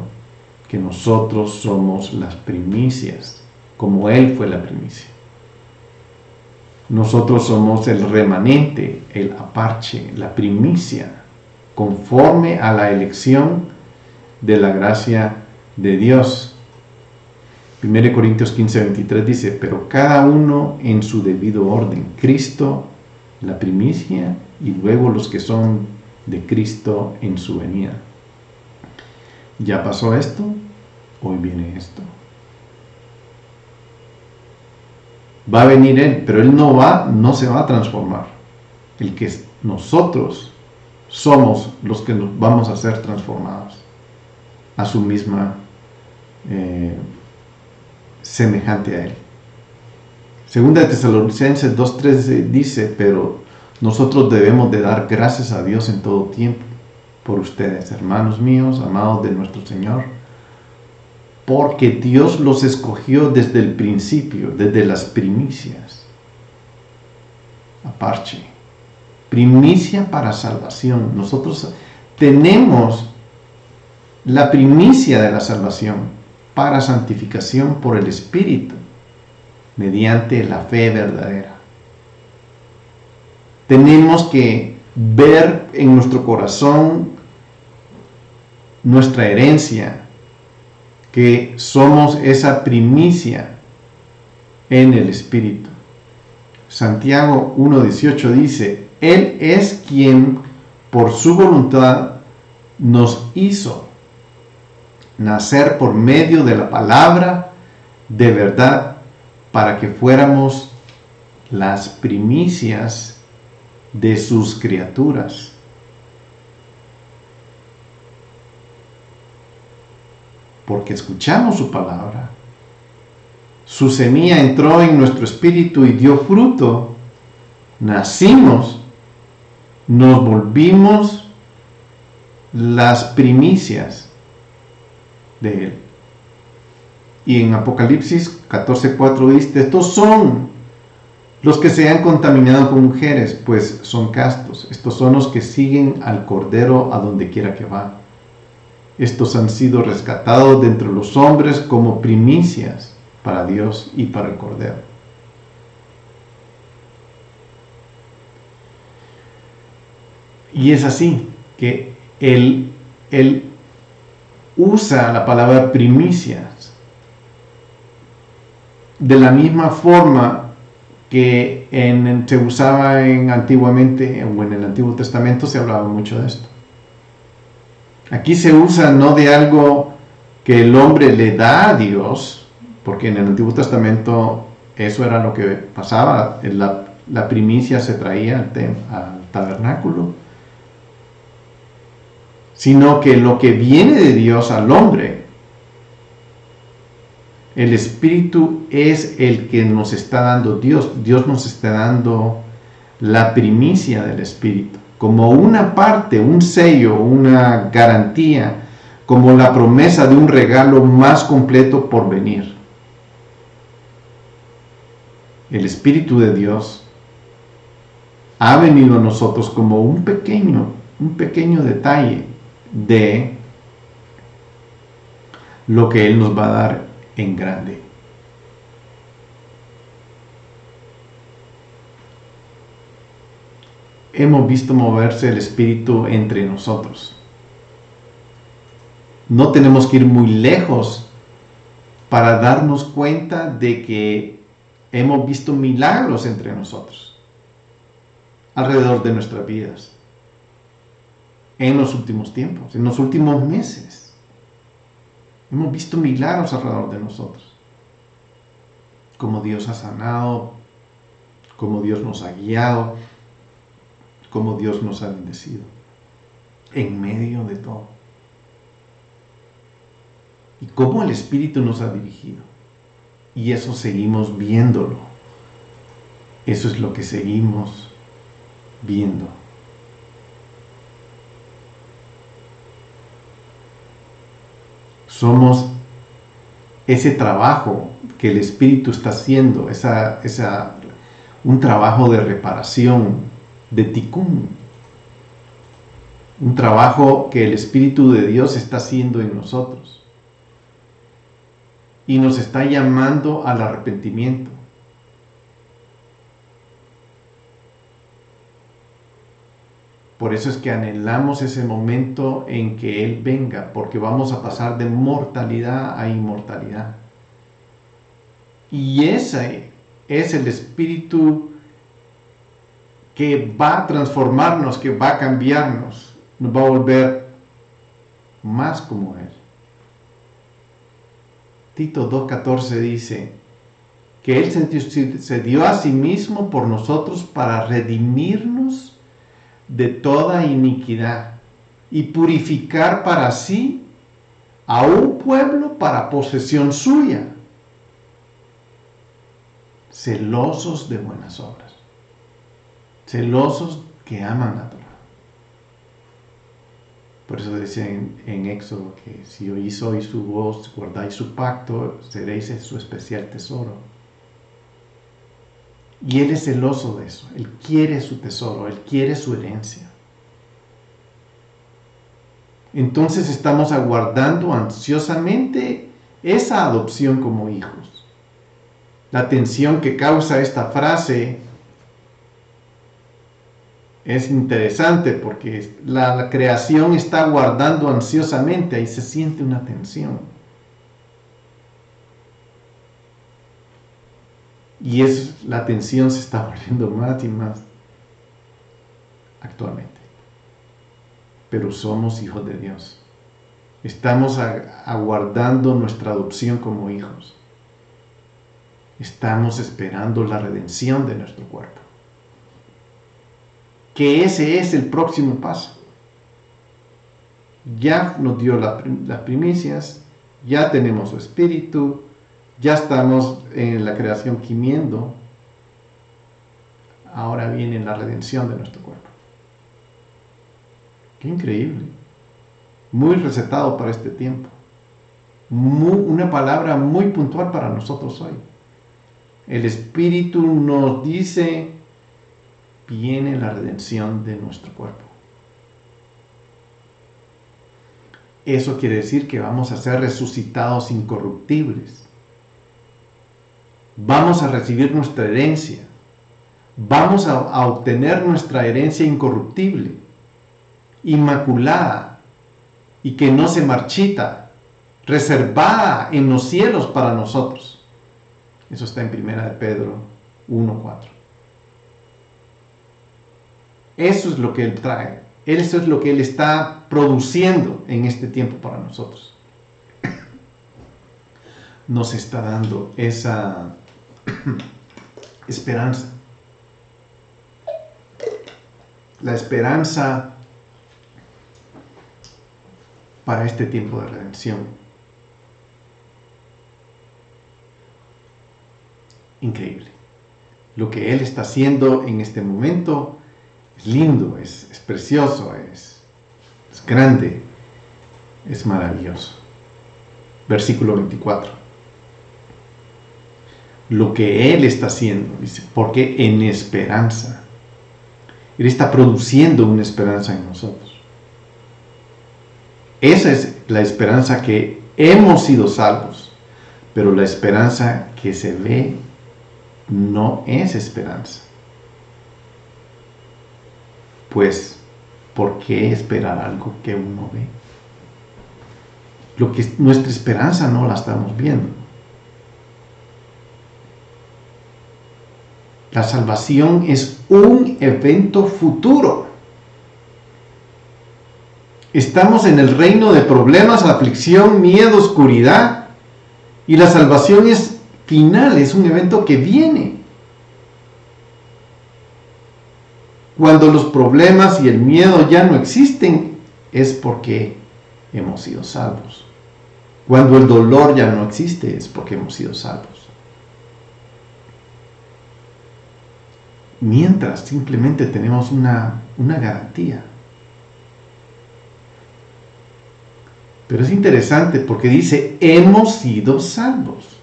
que nosotros somos las primicias, como Él fue la primicia. Nosotros somos el remanente, el aparche, la primicia, conforme a la elección de la gracia de Dios. 1 Corintios 15:23 dice: pero cada uno en su debido orden. Cristo, la primicia, y luego los que son de Cristo en su venida. Ya pasó esto, hoy viene esto. Va a venir Él, pero Él no se va a transformar. El que nosotros somos los que nos vamos a ser transformados a su misma semejante a Él. Segunda de Tesalonicenses 2:13 dice: pero nosotros debemos de dar gracias a Dios en todo tiempo por ustedes, hermanos míos, amados de nuestro Señor, porque Dios los escogió desde el principio, desde las primicias. Aparche, primicia para salvación. Nosotros tenemos la primicia de la salvación para santificación por el Espíritu, mediante la fe verdadera. Tenemos que ver en nuestro corazón nuestra herencia, que somos esa primicia en el Espíritu. Santiago 1:18 dice: Él es quien por su voluntad nos hizo nacer por medio de la palabra de verdad, para que fuéramos las primicias de sus criaturas. Porque escuchamos su palabra, su semilla entró en nuestro espíritu y dio fruto, nacimos, nos volvimos las primicias de Él. Y en Apocalipsis 14:4 dice: estos son los que se han contaminado con mujeres, pues son castos. Estos son los que siguen al Cordero a donde quiera que va. Estos han sido rescatados de entre los hombres como primicias para Dios y para el Cordero. Y es así que Él usa la palabra primicias de la misma forma que se usaba antiguamente, o en el Antiguo Testamento se hablaba mucho de esto. Aquí se usa no de algo que el hombre le da a Dios, porque en el Antiguo Testamento eso era lo que pasaba, la primicia se traía al tabernáculo, sino que lo que viene de Dios al hombre, el Espíritu es el que nos está dando Dios. Dios nos está dando la primicia del Espíritu, como una parte, un sello, una garantía, como la promesa de un regalo más completo por venir. El Espíritu de Dios ha venido a nosotros como un pequeño detalle de lo que Él nos va a dar en grande. Hemos visto moverse el Espíritu entre nosotros. No tenemos que ir muy lejos para darnos cuenta de que Hemos visto milagros entre nosotros, alrededor de nuestras vidas, en los últimos tiempos, en los últimos meses. Hemos visto milagros alrededor de nosotros. Cómo Dios ha sanado, cómo Dios nos ha guiado, cómo Dios nos ha bendecido, en medio de todo. Y cómo el Espíritu nos ha dirigido. Y eso seguimos viéndolo. Eso es lo que seguimos viendo. Somos ese trabajo que el Espíritu está haciendo, un trabajo de reparación, de tikkun, un trabajo que el Espíritu de Dios está haciendo en nosotros y nos está llamando al arrepentimiento. Por eso es que anhelamos ese momento en que Él venga, porque vamos a pasar de mortalidad a inmortalidad. Y ese es el Espíritu que va a transformarnos, que va a cambiarnos, nos va a volver más como Él. Tito 2:14 dice que Él se dio a sí mismo por nosotros para redimirnos de toda iniquidad y purificar para sí a un pueblo para posesión suya, celosos de buenas obras, celosos que aman la Torah. Por eso decía en Éxodo que si oís hoy su voz, guardáis su pacto, seréis su especial tesoro. Y Él es celoso de eso. Él quiere su tesoro, Él quiere su herencia. Entonces estamos aguardando ansiosamente esa adopción como hijos. La tensión que causa esta frase es interesante porque la creación está aguardando ansiosamente, ahí se siente una tensión. Y la tensión se está volviendo más y más actualmente. Pero somos hijos de Dios. Estamos aguardando nuestra adopción como hijos. Estamos esperando la redención de nuestro cuerpo. Que ese es el próximo paso. Ya nos dio las primicias, ya tenemos su espíritu, ya estamos en la creación gimiendo. Ahora viene la redención de nuestro cuerpo. Qué increíble. Muy recetado para este tiempo. Una palabra muy puntual para nosotros hoy. El Espíritu nos dice, viene la redención de nuestro cuerpo. Eso quiere decir que vamos a ser resucitados incorruptibles. Vamos a recibir nuestra herencia. Vamos a obtener nuestra herencia incorruptible, inmaculada y que no se marchita, reservada en los cielos para nosotros. Eso está en 1 de Pedro 1:4. Eso es lo que Él trae. Eso es lo que Él está produciendo en este tiempo para nosotros. Nos está dando esa esperanza. La esperanza para este tiempo de redención. Increíble. Lo que Él está haciendo en este momento es lindo, es precioso, es grande, es maravilloso. Versículo 24. Lo que Él está haciendo, dice, porque en esperanza. Él está produciendo una esperanza en nosotros. Esa es la esperanza que hemos sido salvos, pero la esperanza que se ve no es esperanza. Pues, ¿por qué esperar algo que uno ve? Nuestra esperanza no la estamos viendo. La salvación es un evento futuro. Estamos en el reino de problemas, aflicción, miedo, oscuridad. Y la salvación es final, es un evento que viene. Cuando los problemas y el miedo ya no existen, es porque hemos sido salvos. Cuando el dolor ya no existe, es porque hemos sido salvos. Mientras simplemente tenemos una garantía. Pero es interesante porque dice, hemos sido salvos.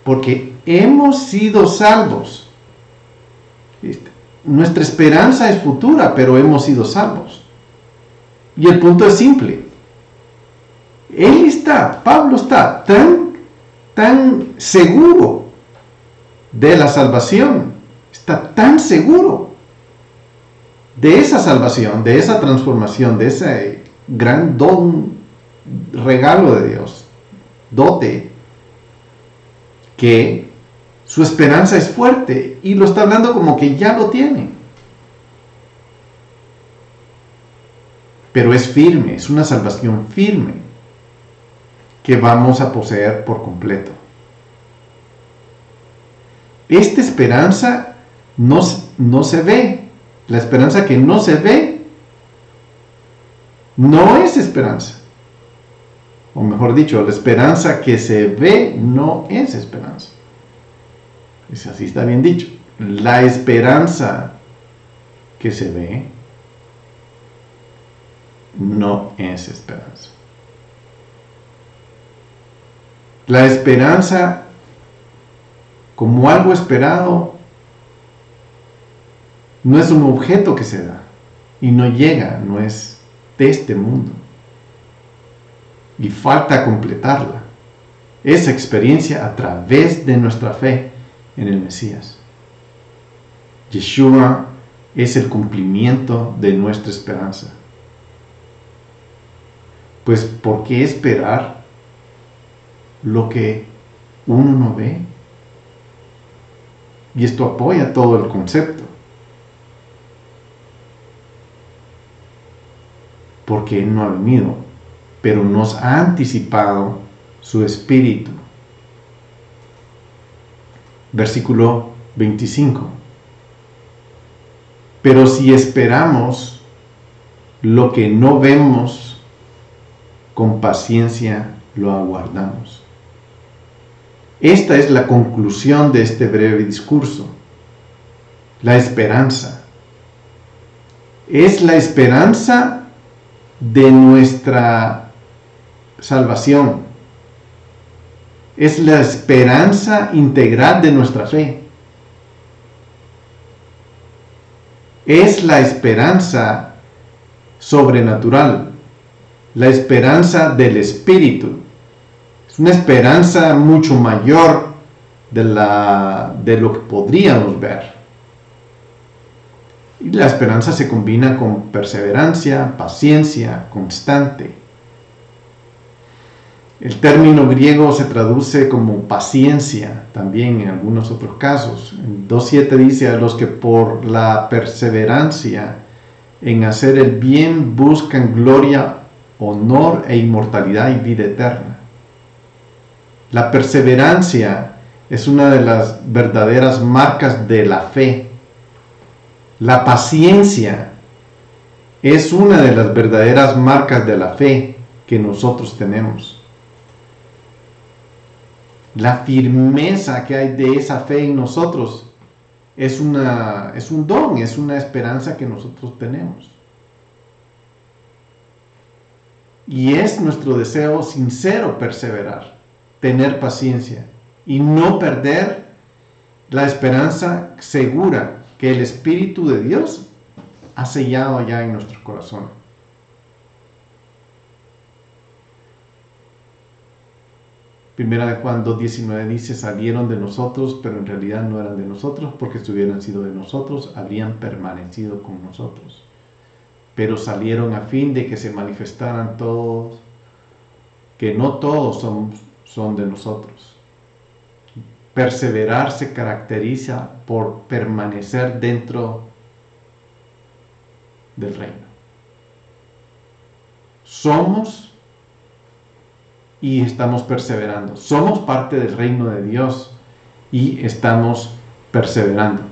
Porque hemos sido salvos. Nuestra esperanza es futura, pero hemos sido salvos. Y el punto es simple. Pablo está tan seguro de la salvación. Está tan seguro de esa salvación, de esa transformación, de ese gran don, regalo de Dios, dote, que su esperanza es fuerte y lo está hablando como que ya lo tiene. Pero es firme, es una salvación firme que vamos a poseer por completo. Esta esperanza no se ve. La esperanza que no se ve no es esperanza. O mejor dicho, la esperanza que se ve no es esperanza. Así está bien dicho. La esperanza que se ve no es esperanza. La esperanza como algo esperado no es un objeto que se da y no llega, no es de este mundo. Y falta completarla. Esa experiencia a través de nuestra fe en el Mesías. Yeshua es el cumplimiento de nuestra esperanza. Pues, ¿por qué esperar lo que uno no ve? Y esto apoya todo el concepto. Porque Él no ha venido, pero nos ha anticipado su Espíritu. Versículo 25. Pero si esperamos lo que no vemos, con paciencia lo aguardamos. Esta es la conclusión de este breve discurso. La esperanza. Es la esperanza de nuestra salvación. Es la esperanza integral de nuestra fe. Es la esperanza sobrenatural, la esperanza del Espíritu. Es una esperanza mucho mayor de lo que podríamos ver. Y la esperanza se combina con perseverancia, paciencia, constante. El término griego se traduce como paciencia, también en algunos otros casos. En 2.7 dice, a los que por la perseverancia en hacer el bien buscan gloria, honor e inmortalidad y vida eterna. La perseverancia es una de las verdaderas marcas de la fe. La paciencia es una de las verdaderas marcas de la fe que nosotros tenemos. La firmeza que hay de esa fe en nosotros es un don, es una esperanza que nosotros tenemos. Y es nuestro deseo sincero perseverar, tener paciencia y no perder la esperanza segura que el Espíritu de Dios ha sellado ya en nuestro corazón. Primera de Juan 2.19 dice, salieron de nosotros, pero en realidad no eran de nosotros, porque si hubieran sido de nosotros, habrían permanecido con nosotros. Pero salieron a fin de que se manifestaran todos, que no todos son de nosotros. perseverar se caracteriza por permanecer dentro del reino. Somos y estamos perseverando. Somos parte del reino de Dios y estamos perseverando.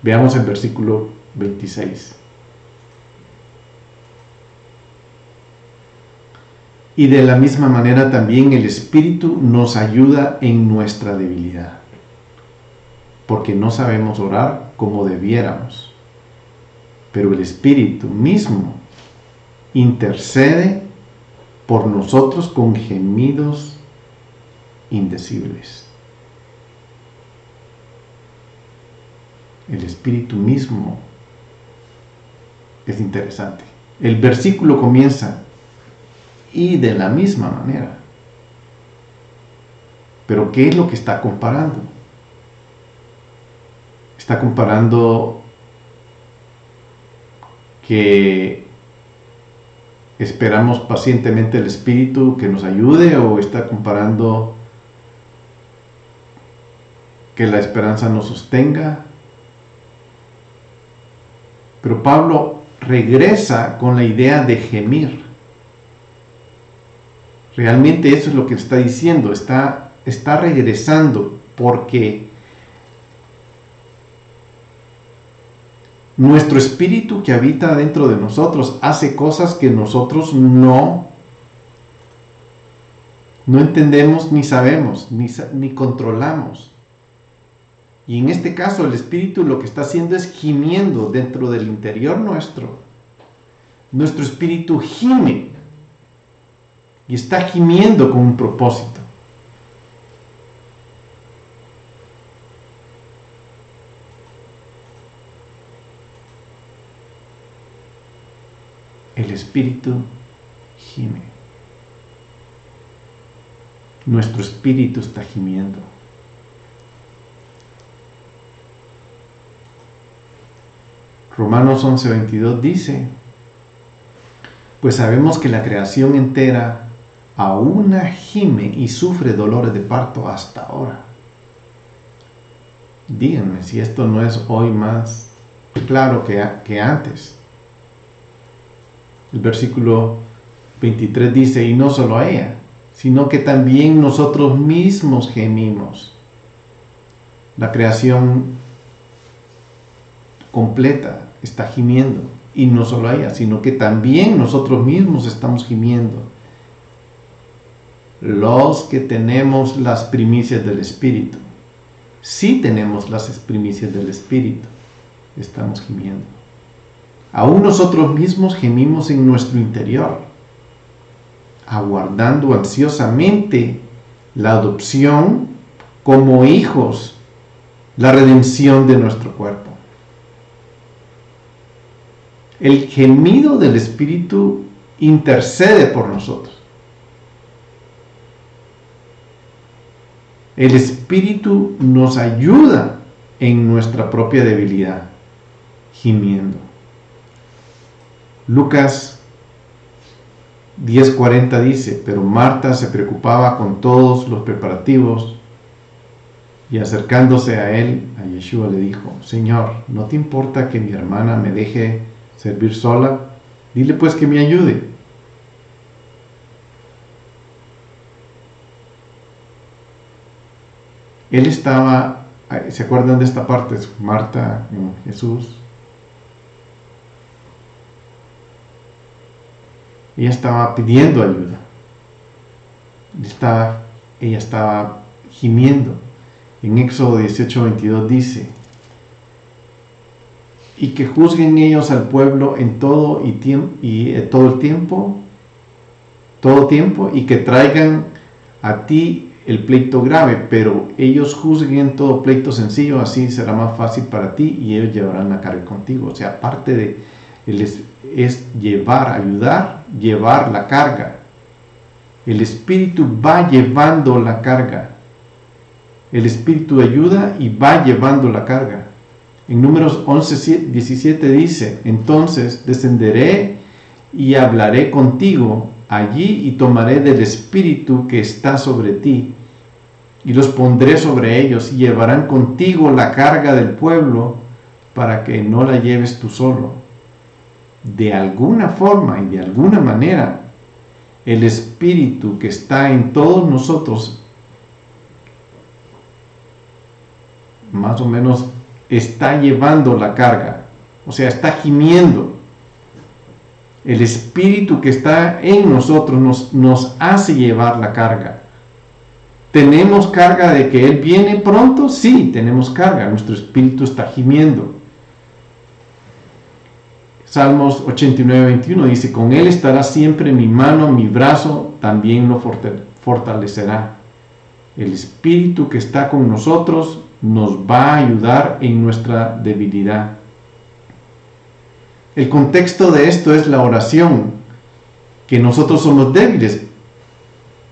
Veamos el versículo 26. Y de la misma manera también el Espíritu nos ayuda en nuestra debilidad, porque no sabemos orar como debiéramos, pero el Espíritu mismo intercede por nosotros con gemidos indecibles. El Espíritu mismo es interesante. El versículo comienza: y de la misma manera. Pero ¿qué es lo que está comparando? Está comparando que esperamos pacientemente el Espíritu que nos ayude, o está comparando que la esperanza nos sostenga. Pero Pablo regresa con la idea de gemir. Realmente eso es lo que está diciendo, está regresando, porque nuestro espíritu que habita dentro de nosotros hace cosas que nosotros no entendemos, ni sabemos, ni controlamos. Y en este caso el espíritu lo que está haciendo es gimiendo dentro del interior nuestro. Nuestro espíritu gime. Y está gimiendo con un propósito. El Espíritu gime. Nuestro espíritu está gimiendo. Romanos 11:22 dice: pues sabemos que la creación entera aún gime y sufre dolores de parto hasta ahora. Díganme si esto no es hoy más claro que antes. El versículo 23 dice: y no solo a ella, sino que también nosotros mismos gemimos. La creación completa está gimiendo, y no solo a ella, sino que también nosotros mismos estamos gimiendo. Los que tenemos las primicias del Espíritu, sí tenemos las primicias del Espíritu, estamos gimiendo. Aún nosotros mismos gemimos en nuestro interior, aguardando ansiosamente la adopción como hijos, la redención de nuestro cuerpo. El gemido del Espíritu intercede por nosotros. El Espíritu nos ayuda en nuestra propia debilidad, gimiendo. Lucas 10:40 dice: pero Marta se preocupaba con todos los preparativos, y acercándose a él, a Yeshua, le dijo: Señor, ¿no te importa que mi hermana me deje servir sola? Dile pues que me ayude. Él estaba, ¿se acuerdan de esta parte? Marta con Jesús. Ella estaba pidiendo ayuda. Ella estaba gimiendo. En Éxodo 18:22 dice: y que juzguen ellos al pueblo en todo tiempo, y que traigan a ti el pleito grave, pero ellos juzguen todo pleito sencillo, así será más fácil para ti, y ellos llevarán la carga contigo. O sea, parte de es ayudar, llevar la carga. El Espíritu va llevando la carga. El Espíritu ayuda y va llevando la carga. En Números 11:17 dice: entonces descenderé y hablaré contigo allí, y tomaré del Espíritu que está sobre ti, y los pondré sobre ellos, y llevarán contigo la carga del pueblo, para que no la lleves tú solo. De alguna forma y de alguna manera, el Espíritu que está en todos nosotros, más o menos, está llevando la carga, o sea, está gimiendo. El Espíritu que está en nosotros nos hace llevar la carga. ¿Tenemos carga de que Él viene pronto? Sí, tenemos carga. Nuestro espíritu está gimiendo. Salmos 89:21 dice: con Él estará siempre mi mano, mi brazo también lo fortalecerá. El Espíritu que está con nosotros nos va a ayudar en nuestra debilidad. El contexto de esto es la oración, que nosotros somos débiles,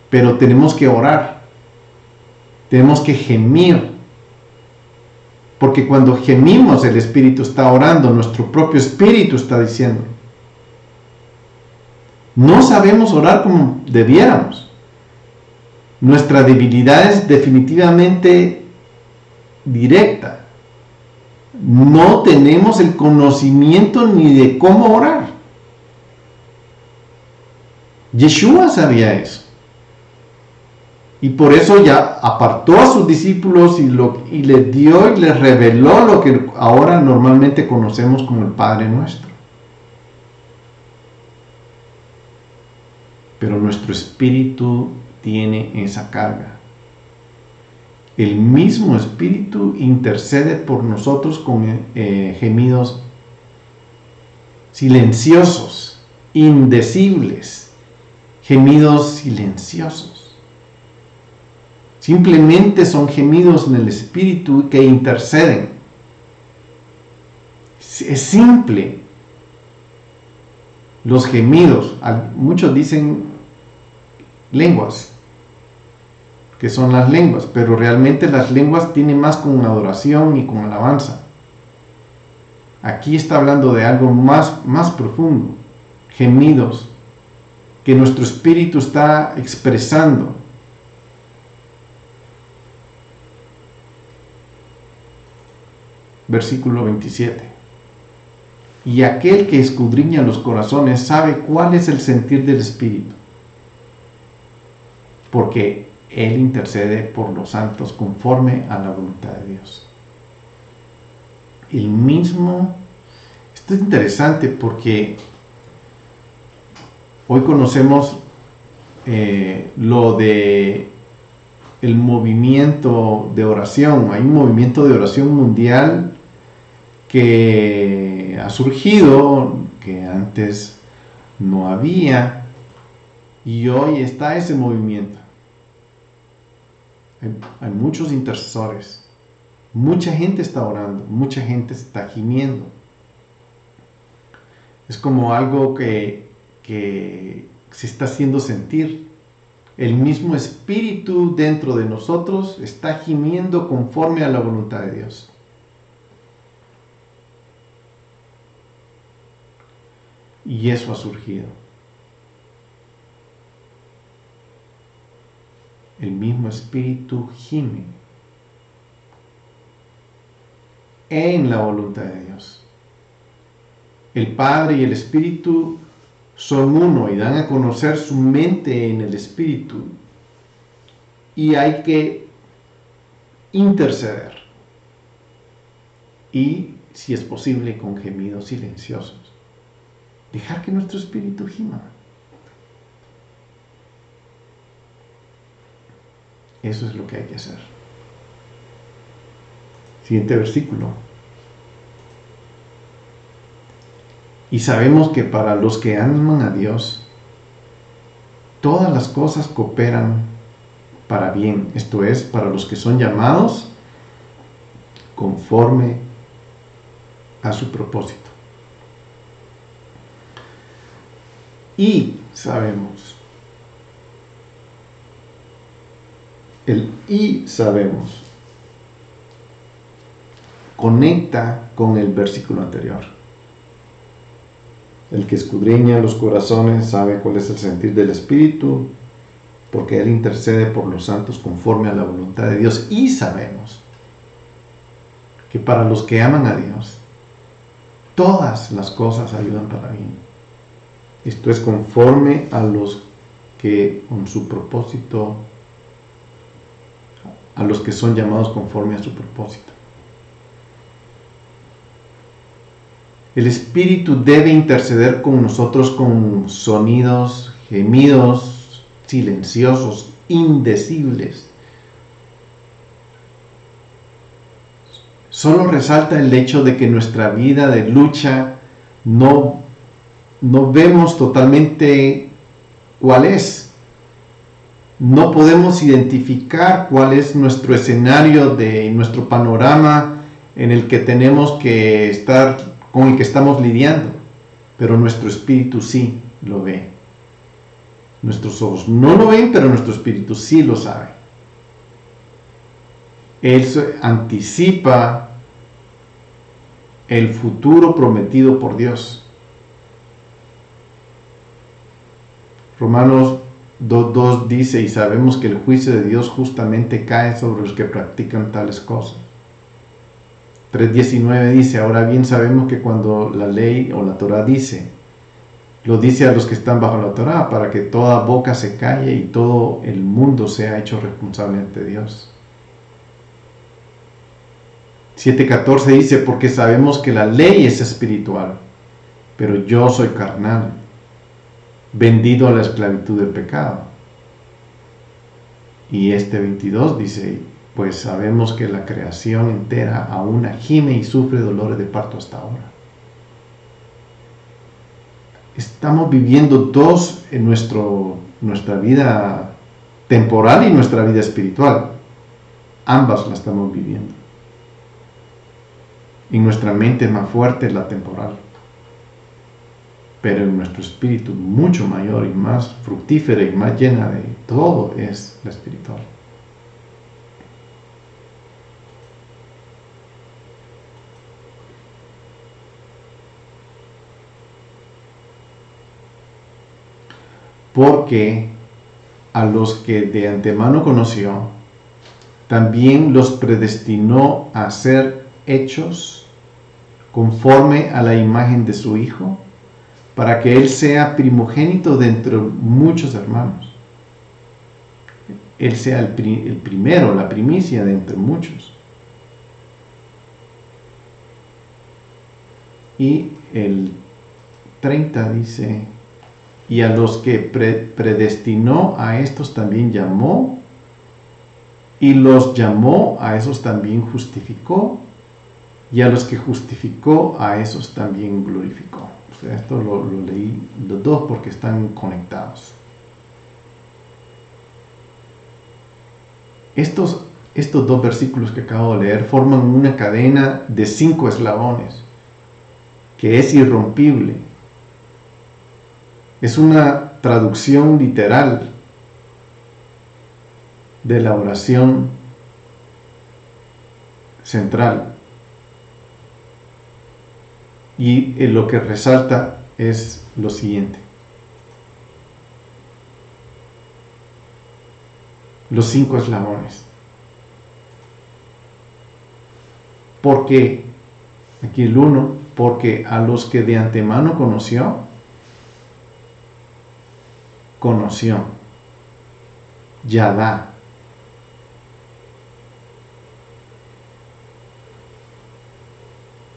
pero tenemos que orar. Tenemos que gemir, porque cuando gemimos el Espíritu está orando, nuestro propio Espíritu está diciendo. No sabemos orar como debiéramos. Nuestra debilidad es definitivamente directa. No tenemos el conocimiento ni de cómo orar. Yeshua sabía eso. Y por eso ya apartó a sus discípulos y les dio y les reveló lo que ahora normalmente conocemos como el Padre Nuestro. Pero nuestro espíritu tiene esa carga. El mismo Espíritu intercede por nosotros con gemidos silenciosos, indecibles, gemidos silenciosos. Simplemente son gemidos en el Espíritu que interceden. Es simple. Los gemidos, muchos dicen lenguas, que son las lenguas, pero realmente las lenguas tienen más con adoración y con alabanza. Aquí está hablando de algo más profundo, gemidos que nuestro espíritu está expresando. Versículo 27. Y aquel que escudriña los corazones sabe cuál es el sentir del Espíritu, porque Él intercede por los santos conforme a la voluntad de Dios. El mismo, esto es interesante porque hoy conocemos lo de el movimiento de oración. Hay un movimiento de oración mundial que ha surgido, que antes no había, y hoy está ese movimiento. Hay muchos intercesores, mucha gente está orando, mucha gente está gimiendo. Es como algo que se está haciendo sentir. El mismo Espíritu dentro de nosotros está gimiendo conforme a la voluntad de Dios. Y eso ha surgido. El mismo Espíritu gime en la voluntad de Dios. El Padre y el Espíritu son uno y dan a conocer su mente en el Espíritu. Y hay que interceder. Y, si es posible, con gemidos silenciosos. Dejar que nuestro espíritu gima. Eso es lo que hay que hacer. Siguiente versículo. Y sabemos que para los que aman a Dios, todas las cosas cooperan para bien. Esto es, para los que son llamados conforme a su propósito. Y sabemos. El y sabemos conecta con el versículo anterior. El que escudriña los corazones sabe cuál es el sentir del Espíritu, porque Él intercede por los santos conforme a la voluntad de Dios. Y sabemos que para los que aman a Dios, todas las cosas ayudan para bien. Esto es conforme a los que con su propósito, a los que son llamados conforme a su propósito. El Espíritu debe interceder con nosotros con sonidos, gemidos, silenciosos, indecibles. Solo resalta el hecho de que nuestra vida de lucha no vemos totalmente cuál es. No podemos identificar cuál es nuestro escenario, nuestro panorama en el que tenemos que estar, con el que estamos lidiando, pero nuestro espíritu sí lo ve. Nuestros ojos no lo ven, pero nuestro espíritu sí lo sabe. Él anticipa el futuro prometido por Dios. Romanos 2:2 dice: y sabemos que el juicio de Dios justamente cae sobre los que practican tales cosas. 3:19 dice: ahora bien sabemos que cuando la ley o la Torá dice, lo dice a los que están bajo la Torá, para que toda boca se calle y todo el mundo sea hecho responsable ante Dios. 7:14 dice: porque sabemos que la ley es espiritual, pero yo soy carnal, vendido a la esclavitud del pecado. Y 22 dice: pues sabemos que la creación entera aún gime y sufre dolores de parto hasta ahora. Estamos viviendo dos en nuestra vida temporal y nuestra vida espiritual. Ambas la estamos viviendo. En nuestra mente es más fuerte la temporal, pero en nuestro espíritu mucho mayor y más fructífera y más llena de todo es la espiritual. Porque a los que de antemano conoció, también los predestinó a ser hechos conforme a la imagen de su Hijo, para que Él sea primogénito de entre muchos hermanos. Él sea el primero, la primicia de entre muchos. Y el 30 dice: y a los que predestinó, a estos también llamó, y los llamó, a esos también justificó, y a los que justificó, a esos también glorificó. O sea, esto lo leí los dos porque están conectados. Estos dos versículos que acabo de leer forman una cadena de 5 eslabones que es irrompible. Es una traducción literal de la oración central. Y lo que resalta es lo siguiente: los 5 eslabones. Porque, aquí el 1, porque a los que de antemano conoció, Yadá.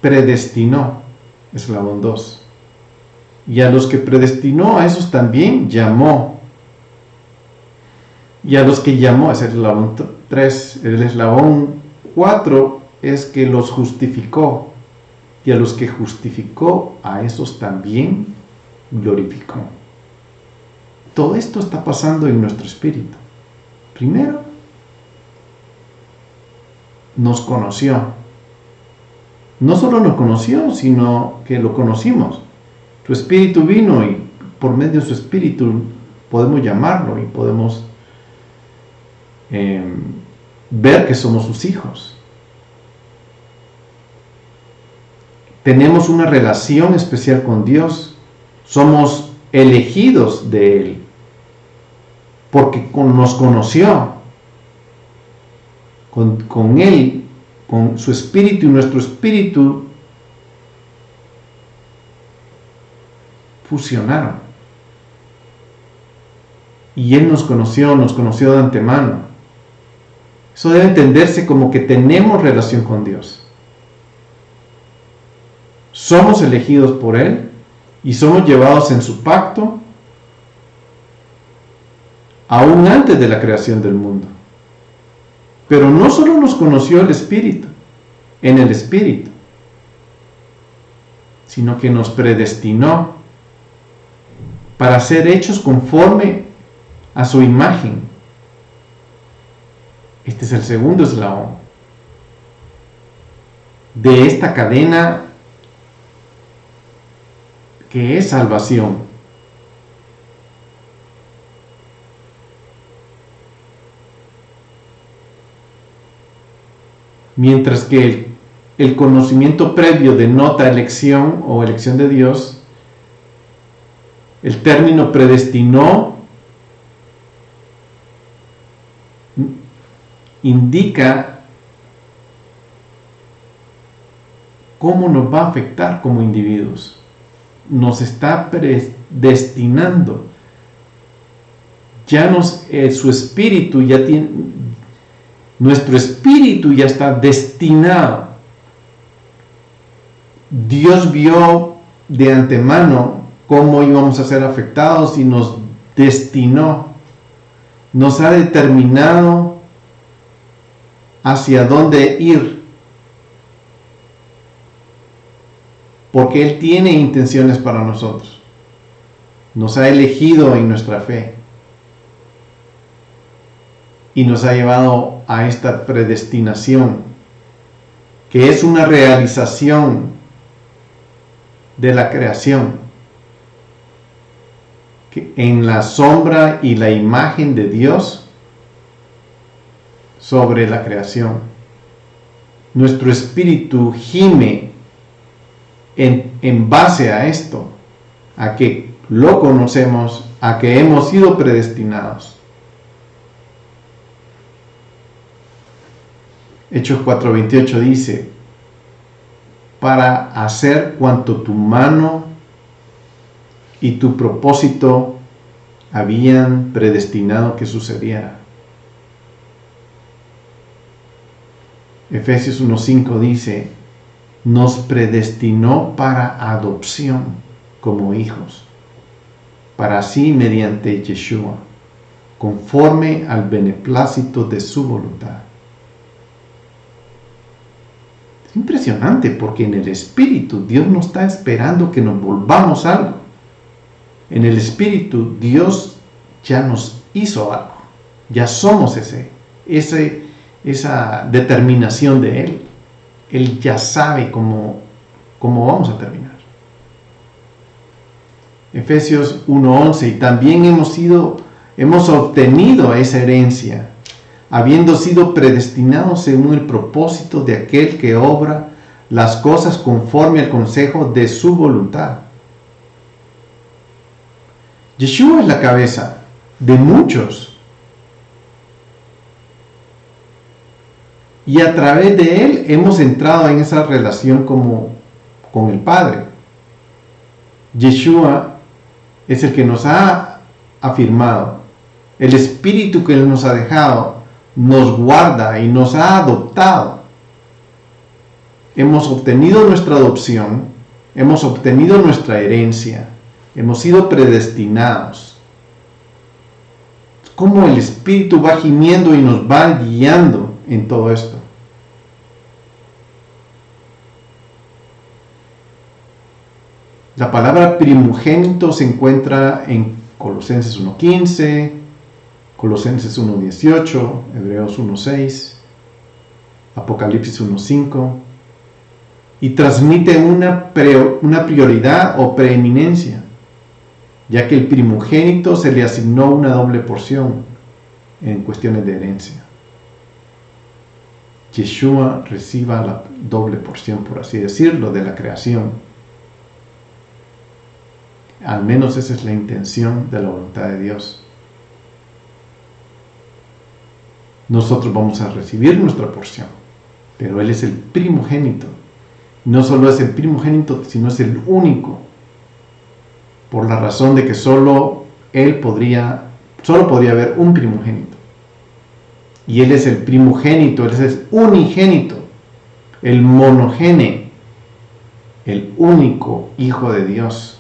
Predestinó, eslabón 2. Y a los que predestinó, a esos también llamó. Y a los que llamó, es el eslabón 3. El eslabón 4 es que los justificó. Y a los que justificó, a esos también glorificó. Todo esto está pasando en nuestro espíritu. Primero, nos conoció. No solo nos conoció, sino que lo conocimos. Su espíritu vino y por medio de su espíritu podemos llamarlo y podemos ver que somos sus hijos. Tenemos una relación especial con Dios. Somos elegidos de Él. porque nos conoció con Él, con su espíritu y nuestro espíritu fusionaron. Y Él nos conoció de antemano. Eso debe entenderse como que tenemos relación con Dios. Somos elegidos por Él y somos llevados en su pacto aún antes de la creación del mundo. Pero no solo nos conoció en el Espíritu, sino que nos predestinó para ser hechos conforme a su imagen. Este es el segundo eslabón de esta cadena que es salvación. Mientras que el conocimiento previo denota elección o elección de Dios, el término predestinó indica cómo nos va a afectar como individuos. Nos está predestinando. Su espíritu ya tiene, nuestro espíritu ya está destinado. Dios vio de antemano cómo íbamos a ser afectados y nos destinó. Nos ha determinado hacia dónde ir, porque Él tiene intenciones para nosotros. Nos ha elegido en nuestra fe y nos ha llevado a esta predestinación, que es una realización de la creación, que en la sombra y la imagen de Dios sobre la creación. Nuestro espíritu gime en base a esto, a que lo conocemos, a que hemos sido predestinados. Hechos 4:28 dice: para hacer cuanto tu mano y tu propósito habían predestinado que sucediera. Efesios 1:5 dice: nos predestinó para adopción como hijos, para así mediante Yeshua, conforme al beneplácito de su voluntad. Es impresionante, porque en el Espíritu Dios no está esperando que nos volvamos algo. En el Espíritu Dios ya nos hizo algo. Ya somos esa determinación de Él. Él ya sabe cómo vamos a terminar. Efesios 1:11: y también hemos obtenido esa herencia, habiendo sido predestinados según el propósito de aquel que obra las cosas conforme al consejo de su voluntad. Yeshua es la cabeza de muchos, y a través de Él hemos entrado en esa relación con el Padre. Yeshua es el que nos ha afirmado. El Espíritu que Él nos ha dejado nos guarda y nos ha adoptado. Hemos obtenido nuestra adopción, hemos obtenido nuestra herencia, hemos sido predestinados. Cómo el Espíritu va gimiendo y nos va guiando en todo esto. La palabra primogénito se encuentra en Colosenses 1:15, Colosenses 1:18, Hebreos 1:6, Apocalipsis 1:5, y transmite una prioridad o preeminencia, ya que el primogénito se le asignó una doble porción en cuestiones de herencia. Yeshua reciba la doble porción, por así decirlo, de la creación. Al menos esa es la intención de la voluntad de Dios. nosotros vamos a recibir nuestra porción. Pero Él es el primogénito. No solo es el primogénito, sino es el único. Por la razón de que solo podría haber un primogénito. Y Él es el primogénito, Él es el unigénito, el monogene, el único Hijo de Dios.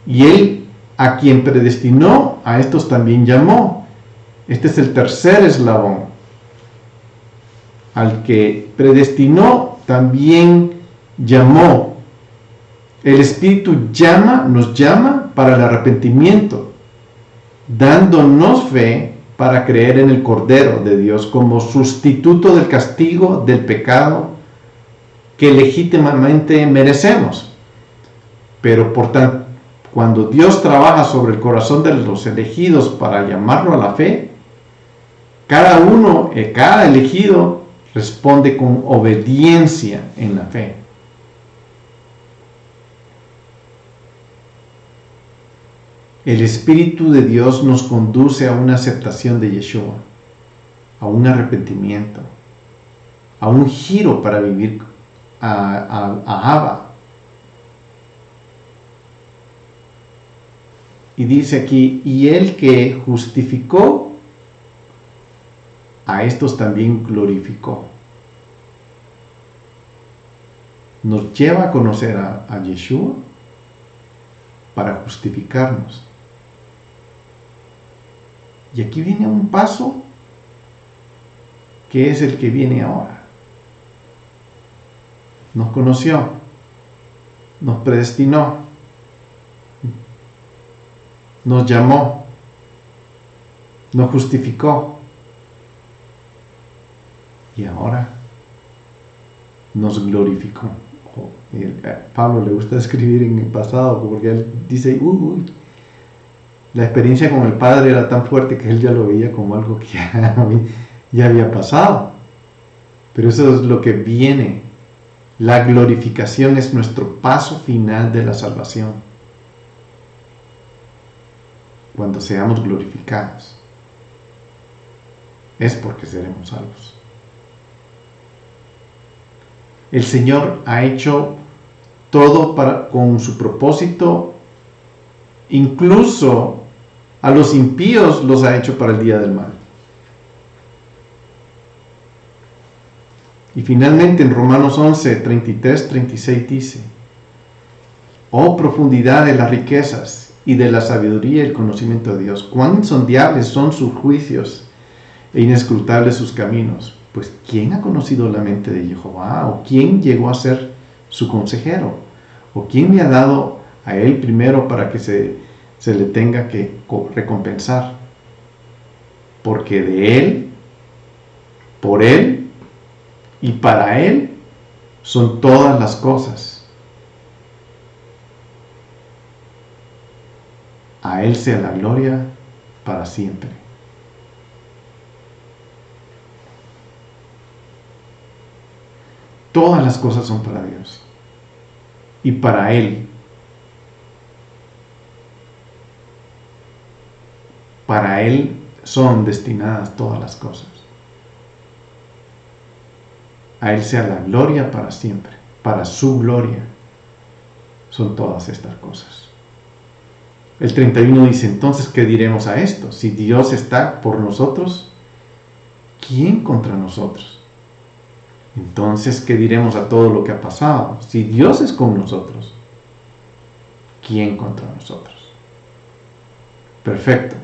Y Él, a quien predestinó, a estos también llamó. Este es el tercer eslabón. Al que predestinó, también llamó. El Espíritu nos llama para el arrepentimiento, dándonos fe para creer en el Cordero de Dios como sustituto del castigo del pecado que legítimamente merecemos. Pero por tanto, cuando Dios trabaja sobre el corazón de los elegidos para llamarlo a la fe, cada elegido responde con obediencia en la fe. El Espíritu de Dios nos conduce a una aceptación de Yeshua, a un arrepentimiento, a un giro para vivir a Abba. Y dice aquí, y el que justificó, a estos también glorificó. Nos lleva a conocer a Yeshua para justificarnos. Y aquí viene un paso que es el que viene ahora. Nos conoció, nos predestinó, nos llamó, nos justificó y ahora nos glorificó. Pablo le gusta escribir en el pasado porque él dice, la experiencia con el Padre era tan fuerte que él ya lo veía como algo que ya había pasado. Pero eso es lo que viene. La glorificación es nuestro paso final de la salvación. Cuando seamos glorificados, es porque seremos salvos. El Señor ha hecho todo con su propósito, incluso a los impíos los ha hecho para el día del mal. Y finalmente en Romanos 11, 33, 36 dice, oh profundidad de las riquezas y de la sabiduría y el conocimiento de Dios, cuán insondables son sus juicios e inescrutables sus caminos. Pues ¿quién ha conocido la mente de Jehová? ¿O quién llegó a ser su consejero? ¿O quién le ha dado a él primero para que se le tenga que recompensar? Porque de él, por él y para él son todas las cosas. A él sea la gloria para siempre. Todas las cosas son para Dios y para Él. Para Él son destinadas todas las cosas. A Él sea la gloria para siempre. Para su gloria son todas estas cosas. El 31 dice, entonces, ¿qué diremos a esto? Si Dios está por nosotros, ¿quién contra nosotros? Entonces, ¿qué diremos a todo lo que ha pasado? Si Dios es con nosotros, ¿quién contra nosotros? Perfecto.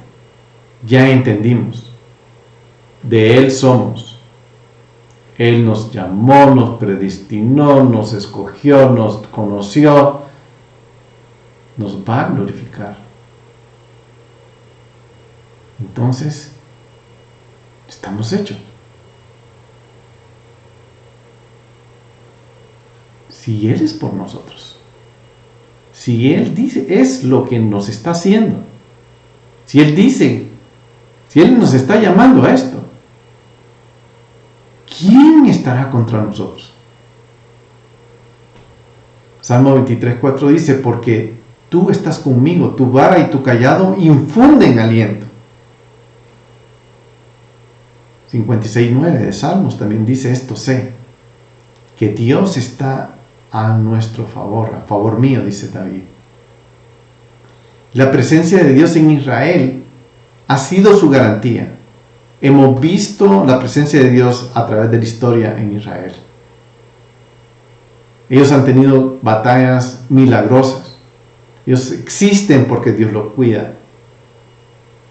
Ya entendimos. De Él somos. Él nos llamó, nos predestinó, nos escogió, nos conoció. Nos va a glorificar. Entonces, estamos hechos. Si Él es por nosotros, si Él dice, es lo que nos está haciendo, si Él dice, si Él nos está llamando a esto, ¿quién estará contra nosotros? Salmo 23:4 dice, porque tú estás conmigo, tu vara y tu callado infunden aliento. 56:9 de Salmos también dice esto: sé que Dios está a nuestro favor, a favor mío, dice David. La presencia de Dios en Israel ha sido su garantía. Hemos visto la presencia de Dios a través de la historia en Israel. Ellos han tenido batallas milagrosas. Ellos existen porque Dios los cuida.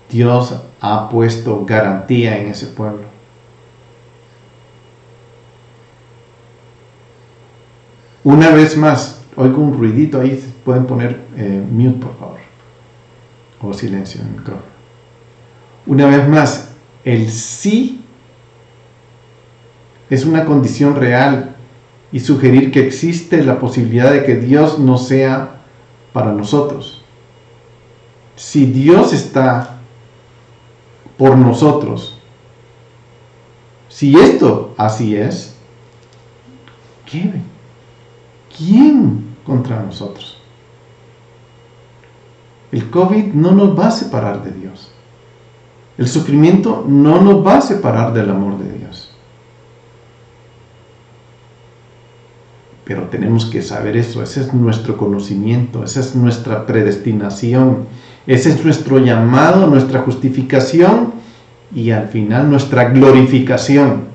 Dios ha puesto garantía en ese pueblo. Una vez más, oigo un ruidito ahí. Pueden poner mute, por favor, o silencio en el micrófono. Una vez más, el sí es una condición real y sugerir que existe la posibilidad de que Dios no sea para nosotros. Si Dios está por nosotros, si esto así es, ¿quién contra nosotros? El COVID no nos va a separar de Dios. El sufrimiento no nos va a separar del amor de Dios. Pero tenemos que saber eso. Ese es nuestro conocimiento, esa es nuestra predestinación, ese es nuestro llamado, nuestra justificación y al final nuestra glorificación.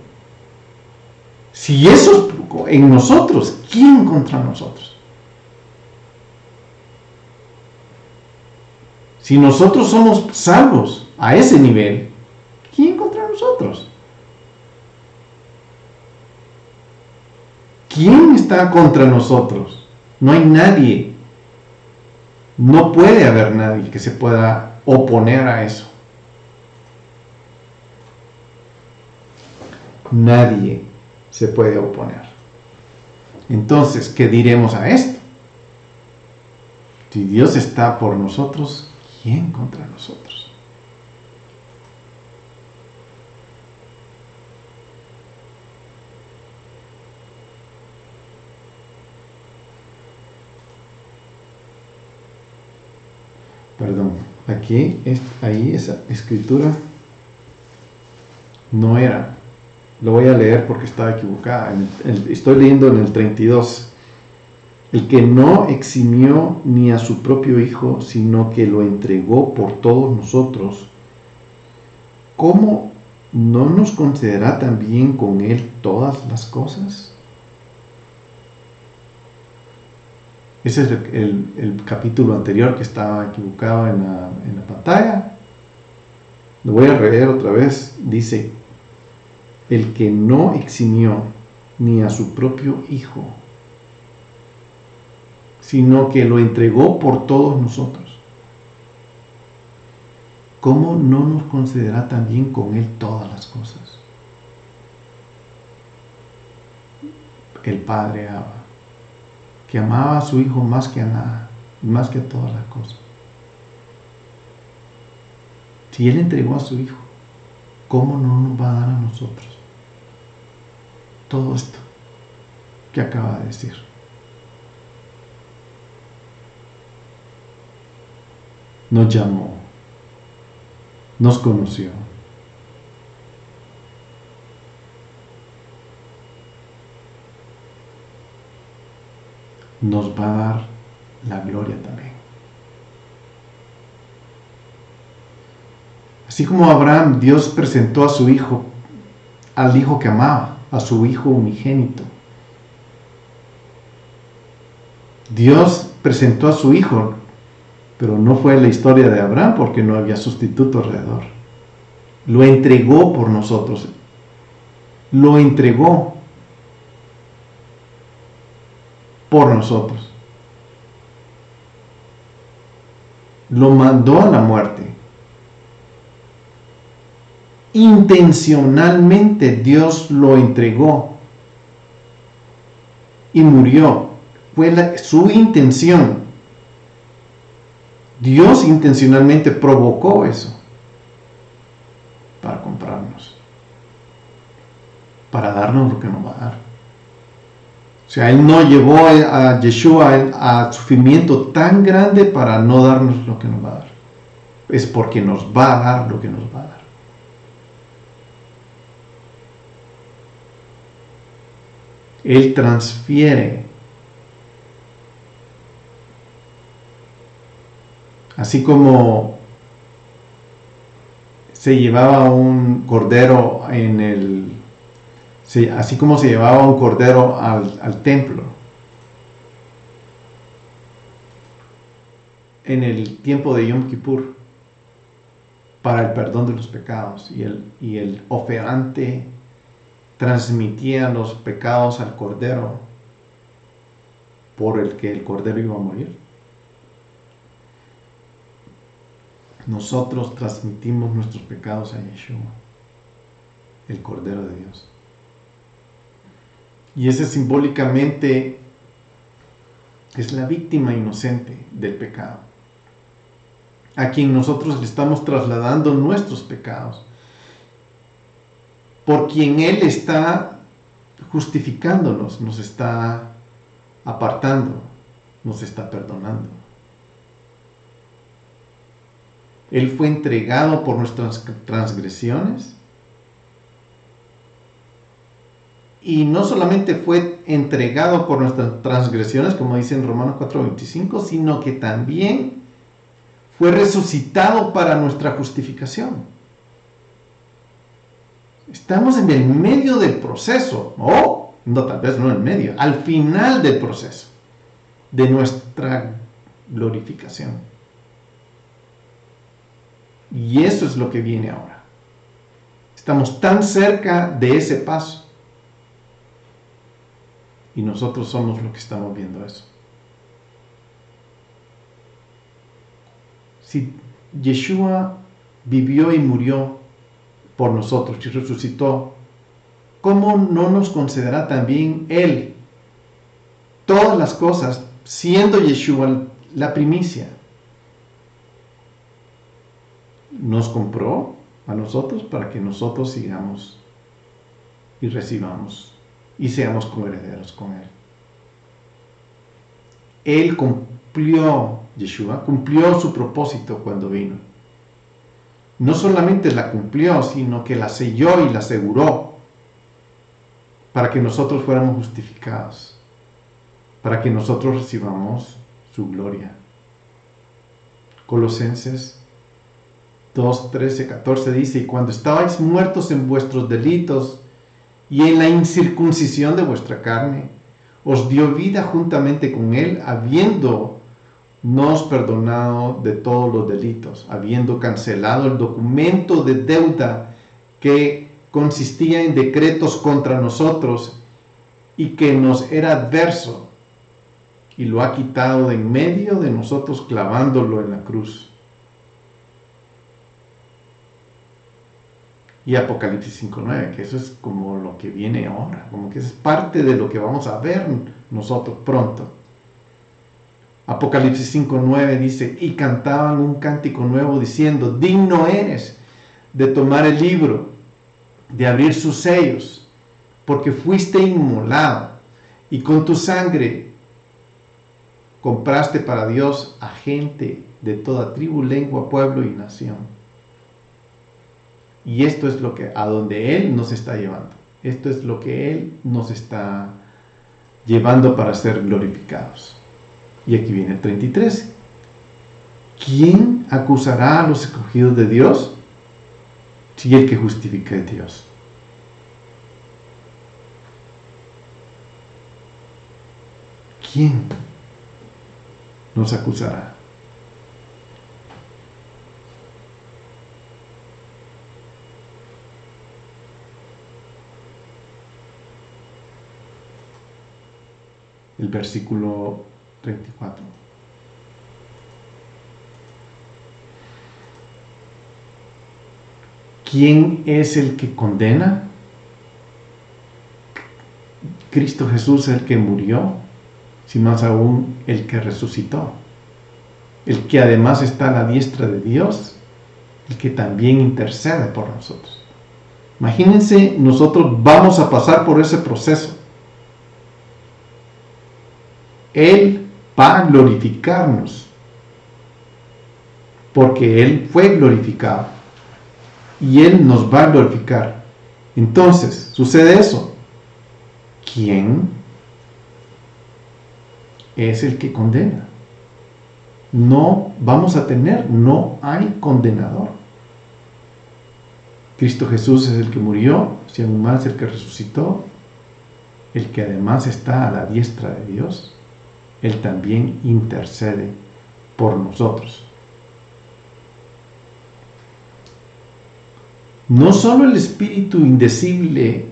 Si eso es en nosotros, ¿quién contra nosotros? Si nosotros somos salvos a ese nivel, ¿quién contra nosotros? ¿Quién está contra nosotros? No hay nadie. No puede haber nadie que se pueda oponer a eso. Nadie se puede oponer. Entonces, ¿qué diremos a esto? Si Dios está por nosotros, ¿quién contra nosotros? Perdón, ahí esa escritura no era. Lo voy a leer porque estaba equivocada. Estoy leyendo en el 32. El que no eximió ni a su propio Hijo, sino que lo entregó por todos nosotros, ¿cómo no nos concederá también con Él todas las cosas? Ese es el capítulo anterior que estaba equivocado en la pantalla. Lo voy a leer otra vez. Dice: el que no eximió ni a su propio Hijo, sino que lo entregó por todos nosotros, ¿cómo no nos concederá también con Él todas las cosas? El Padre Abba, que amaba a su Hijo más que a nada, más que a todas las cosas. Si Él entregó a su Hijo, ¿cómo no nos va a dar a nosotros todo esto que acaba de decir? Nos llamó, nos conoció, nos va a dar la gloria también. Así como Abraham, Dios presentó a su hijo, al hijo que amaba, a su hijo unigénito. Dios presentó a su hijo, pero no fue la historia de Abraham porque no había sustituto alrededor. Lo entregó por nosotros. Lo entregó por nosotros. Lo mandó a la muerte. Intencionalmente Dios lo entregó y murió. Fue su intención. Dios intencionalmente provocó eso para comprarnos, para darnos lo que nos va a dar. O sea, Él no llevó a Yeshua a sufrimiento tan grande para no darnos lo que nos va a dar. Es porque nos va a dar lo que nos va a dar. Él transfiere. Así como se llevaba un cordero así como se llevaba un cordero al templo en el tiempo de Yom Kippur para el perdón de los pecados, y el oferante transmitía los pecados al cordero por el que el cordero iba a morir. Nosotros transmitimos nuestros pecados a Yeshua, el Cordero de Dios. Y ese simbólicamente es la víctima inocente del pecado, a quien nosotros le estamos trasladando nuestros pecados, por quien Él está justificándonos, nos está apartando, nos está perdonando. Él fue entregado por nuestras transgresiones, y no solamente fue entregado por nuestras transgresiones, como dice en Romanos 4:25, sino que también fue resucitado para nuestra justificación. Estamos en el medio del proceso, tal vez no en medio, al final del proceso de nuestra glorificación. Y eso es lo que viene ahora. Estamos tan cerca de ese paso, y nosotros somos los que estamos viendo eso. Si Yeshua vivió y murió por nosotros y resucitó, ¿cómo no nos concederá también Él todas las cosas, siendo Yeshua la primicia? Nos compró a nosotros para que nosotros sigamos y recibamos y seamos coherederos con Él. Él Yeshua cumplió su propósito cuando vino. No solamente la cumplió, sino que la selló y la aseguró para que nosotros fuéramos justificados, para que nosotros recibamos su gloria. Colosenses 2, 13, 14 dice: y cuando estabais muertos en vuestros delitos y en la incircuncisión de vuestra carne, os dio vida juntamente con Él, habiéndonos perdonado de todos los delitos, habiendo cancelado el documento de deuda que consistía en decretos contra nosotros y que nos era adverso, y lo ha quitado de en medio de nosotros, clavándolo en la cruz. Y Apocalipsis 5:9, que eso es como lo que viene ahora, como que es parte de lo que vamos a ver nosotros pronto. Apocalipsis 5:9 dice: y cantaban un cántico nuevo diciendo: digno eres de tomar el libro, de abrir sus sellos, porque fuiste inmolado, y con tu sangre compraste para Dios a gente de toda tribu, lengua, pueblo y nación. Y esto es a donde Él nos está llevando. Esto es lo que Él nos está llevando para ser glorificados. Y aquí viene el 33. ¿Quién acusará a los escogidos de Dios? Si el que justifica es Dios. ¿Quién nos acusará? El versículo 34. ¿Quién es el que condena? Cristo Jesús, el que murió, si más aún el que resucitó, el que además está a la diestra de Dios, el que también intercede por nosotros. Imagínense, nosotros vamos a pasar por ese proceso. Él va a glorificarnos, porque Él fue glorificado, y Él nos va a glorificar. Entonces, sucede eso. ¿quién es el que condena? No hay condenador. Cristo Jesús es el que murió, si aún más el que resucitó, el que además está a la diestra de Dios. Él también intercede por nosotros. No solo el espíritu indecible,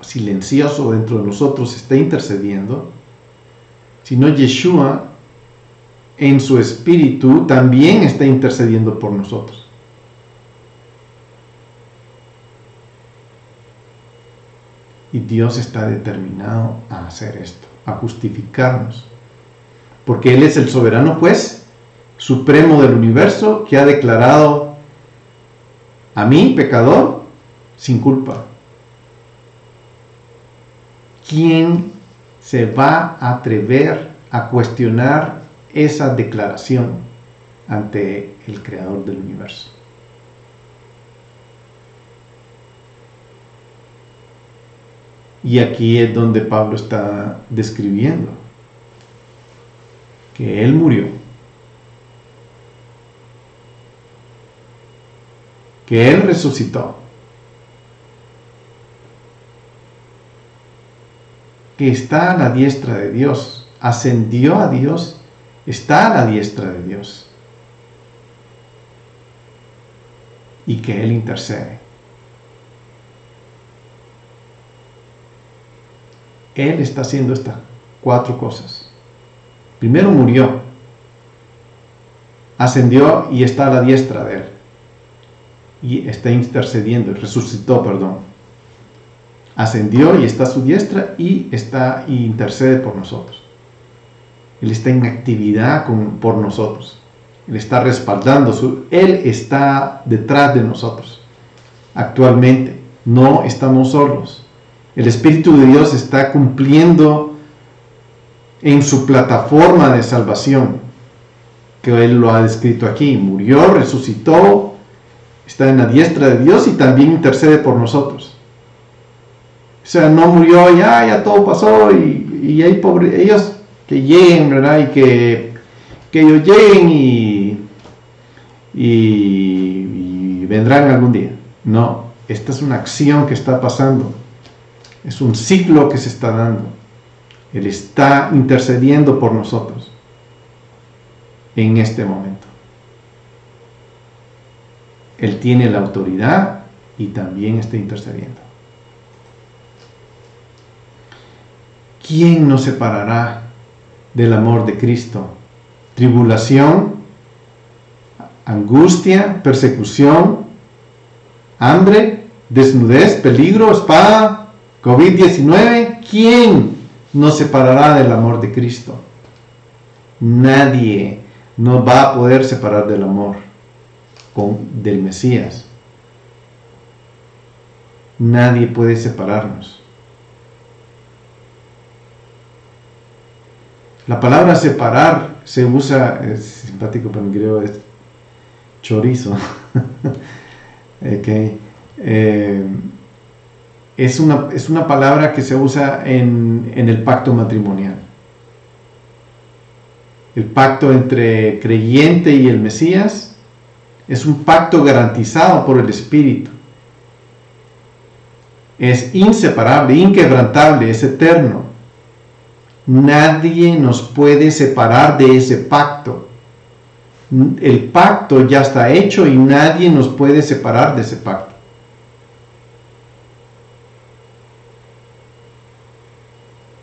silencioso dentro de nosotros está intercediendo, sino Yeshua en su espíritu también está intercediendo por nosotros. Y Dios está determinado a hacer esto, a justificarnos, porque Él es el soberano juez supremo del universo que ha declarado a mí, pecador, sin culpa. ¿Quién se va a atrever a cuestionar esa declaración ante el Creador del universo? Y aquí es donde Pablo está describiendo que Él murió, que Él resucitó, que está a la diestra de Dios, ascendió a Dios, está a la diestra de Dios, y que Él intercede. Él está haciendo estas 4 cosas. Primero murió, ascendió y está a la diestra de Él. Y está intercediendo, resucitó, ascendió y está a su diestra y intercede por nosotros. Él está en actividad por nosotros. Él está respaldando, Él está detrás de nosotros. Actualmente no estamos solos. El Espíritu de Dios está cumpliendo en su plataforma de salvación, que Él lo ha descrito aquí. Murió, resucitó, está en la diestra de Dios y también intercede por nosotros. O sea, no murió, ya todo pasó y hay ellos que lleguen, ¿verdad? Y que ellos lleguen y vendrán algún día. No, esta es una acción que está pasando. Es un ciclo que se está dando. Él está intercediendo por nosotros en este momento. Él tiene la autoridad y también está intercediendo. ¿Quién nos separará del amor de Cristo? Tribulación, angustia, persecución, hambre, desnudez, peligro, espada, COVID-19, ¿quién nos separará del amor de Cristo? Nadie nos va a poder separar del amor del Mesías. Nadie puede separarnos. La palabra separar se usa, es simpático, pero en griego es chorizo. Okay. Es una palabra que se usa en el pacto matrimonial. El pacto entre creyente y el Mesías es un pacto garantizado por el Espíritu. Es inseparable, inquebrantable, es eterno. Nadie nos puede separar de ese pacto. El pacto ya está hecho y nadie nos puede separar de ese pacto.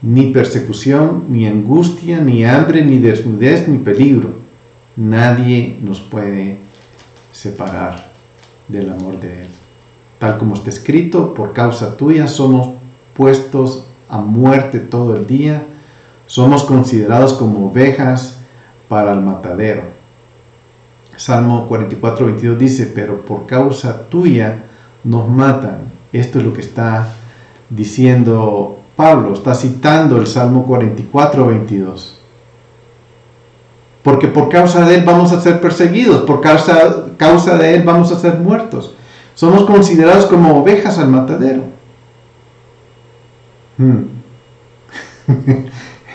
Ni persecución, ni angustia, ni hambre, ni desnudez, ni peligro. Nadie nos puede separar del amor de Él. Tal como está escrito, por causa tuya somos puestos a muerte todo el día. Somos considerados como ovejas para el matadero. Salmo 44:22 dice, pero por causa tuya nos matan. Esto es lo que está diciendo Pablo, está citando el Salmo 44:22. Porque por causa de Él vamos a ser perseguidos, por causa de Él vamos a ser muertos. Somos considerados como ovejas al matadero.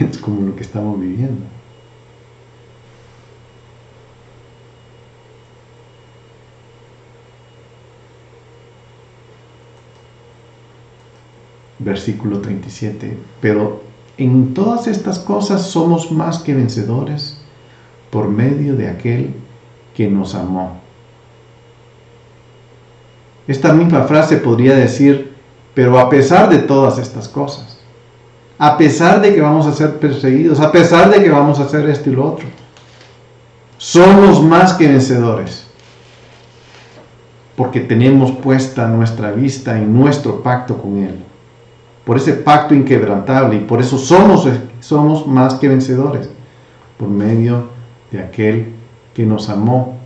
Es como lo que estamos viviendo. Versículo 37. Pero en todas estas cosas somos más que vencedores por medio de aquel que nos amó. Esta misma frase podría decir, pero a pesar de todas estas cosas, a pesar de que vamos a ser perseguidos, a pesar de que vamos a hacer esto y lo otro, somos más que vencedores, porque tenemos puesta nuestra vista en nuestro pacto con Él, por ese pacto inquebrantable, y por eso somos más que vencedores, por medio de aquel que nos amó.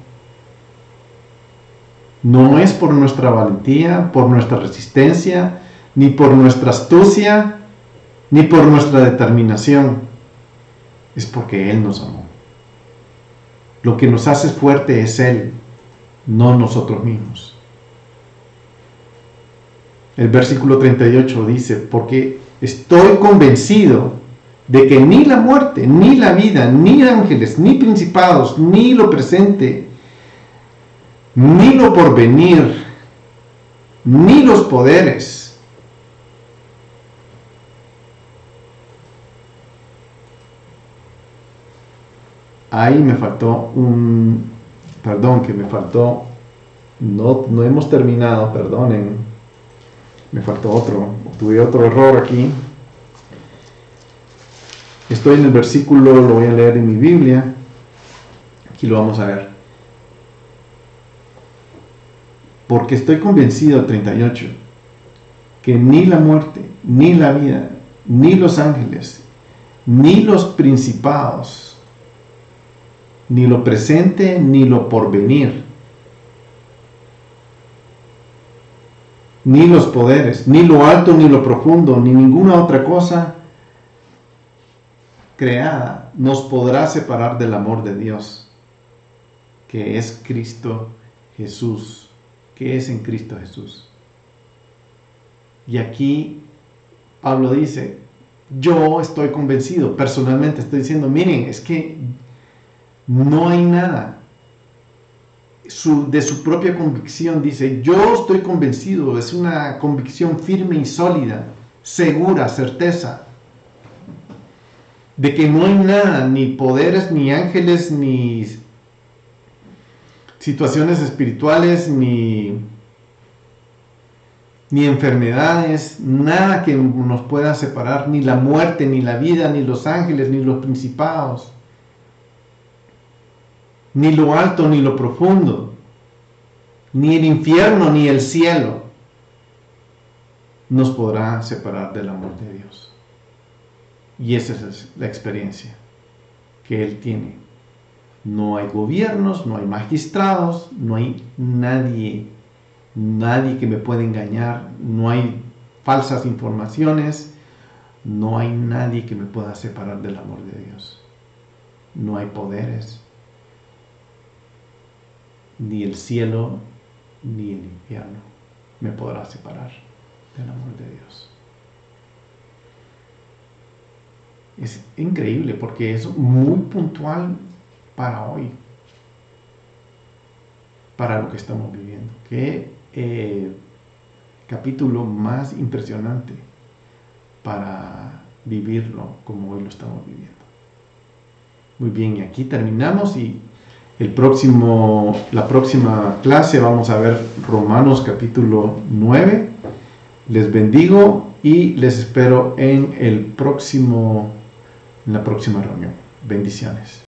No es por nuestra valentía, por nuestra resistencia, ni por nuestra astucia, ni por nuestra determinación. Es porque Él nos amó. Lo que nos hace fuerte es Él, no nosotros mismos. El versículo 38 dice, porque estoy convencido de que ni la muerte, ni la vida, ni ángeles, ni principados, ni lo presente, ni lo porvenir, ni los poderes, ahí me faltó no hemos terminado, perdonen, tuve otro error aquí. Estoy en el versículo, lo voy a leer en mi Biblia, aquí lo vamos a ver. Porque estoy convencido, 38, que ni la muerte, ni la vida, ni los ángeles, ni los principados, ni lo presente, ni lo porvenir, ni los poderes, ni lo alto, ni lo profundo, ni ninguna otra cosa creada nos podrá separar del amor de Dios, que es Cristo Jesús. Que es en Cristo Jesús. Y aquí Pablo dice, yo estoy convencido, personalmente estoy diciendo, miren, es que no hay nada. De su propia convicción dice, yo estoy convencido, es una convicción firme y sólida, segura, certeza, de que no hay nada, ni poderes, ni ángeles, ni situaciones espirituales, ni enfermedades, nada que nos pueda separar, ni la muerte, ni la vida, ni los ángeles, ni los principados, ni lo alto, ni lo profundo, ni el infierno, ni el cielo, nos podrá separar del amor de Dios. Y esa es la experiencia que Él tiene. No hay gobiernos, no hay magistrados, no hay nadie que me pueda engañar, no hay falsas informaciones, no hay nadie que me pueda separar del amor de Dios. No hay poderes, ni el cielo, ni el infierno me podrá separar del amor de Dios. Es increíble porque es muy puntual para hoy, para lo que estamos viviendo. Qué capítulo más impresionante para vivirlo como hoy lo estamos viviendo. Muy bien, y aquí terminamos y la próxima clase vamos a ver Romanos capítulo 9. Les bendigo y les espero en la próxima reunión. Bendiciones.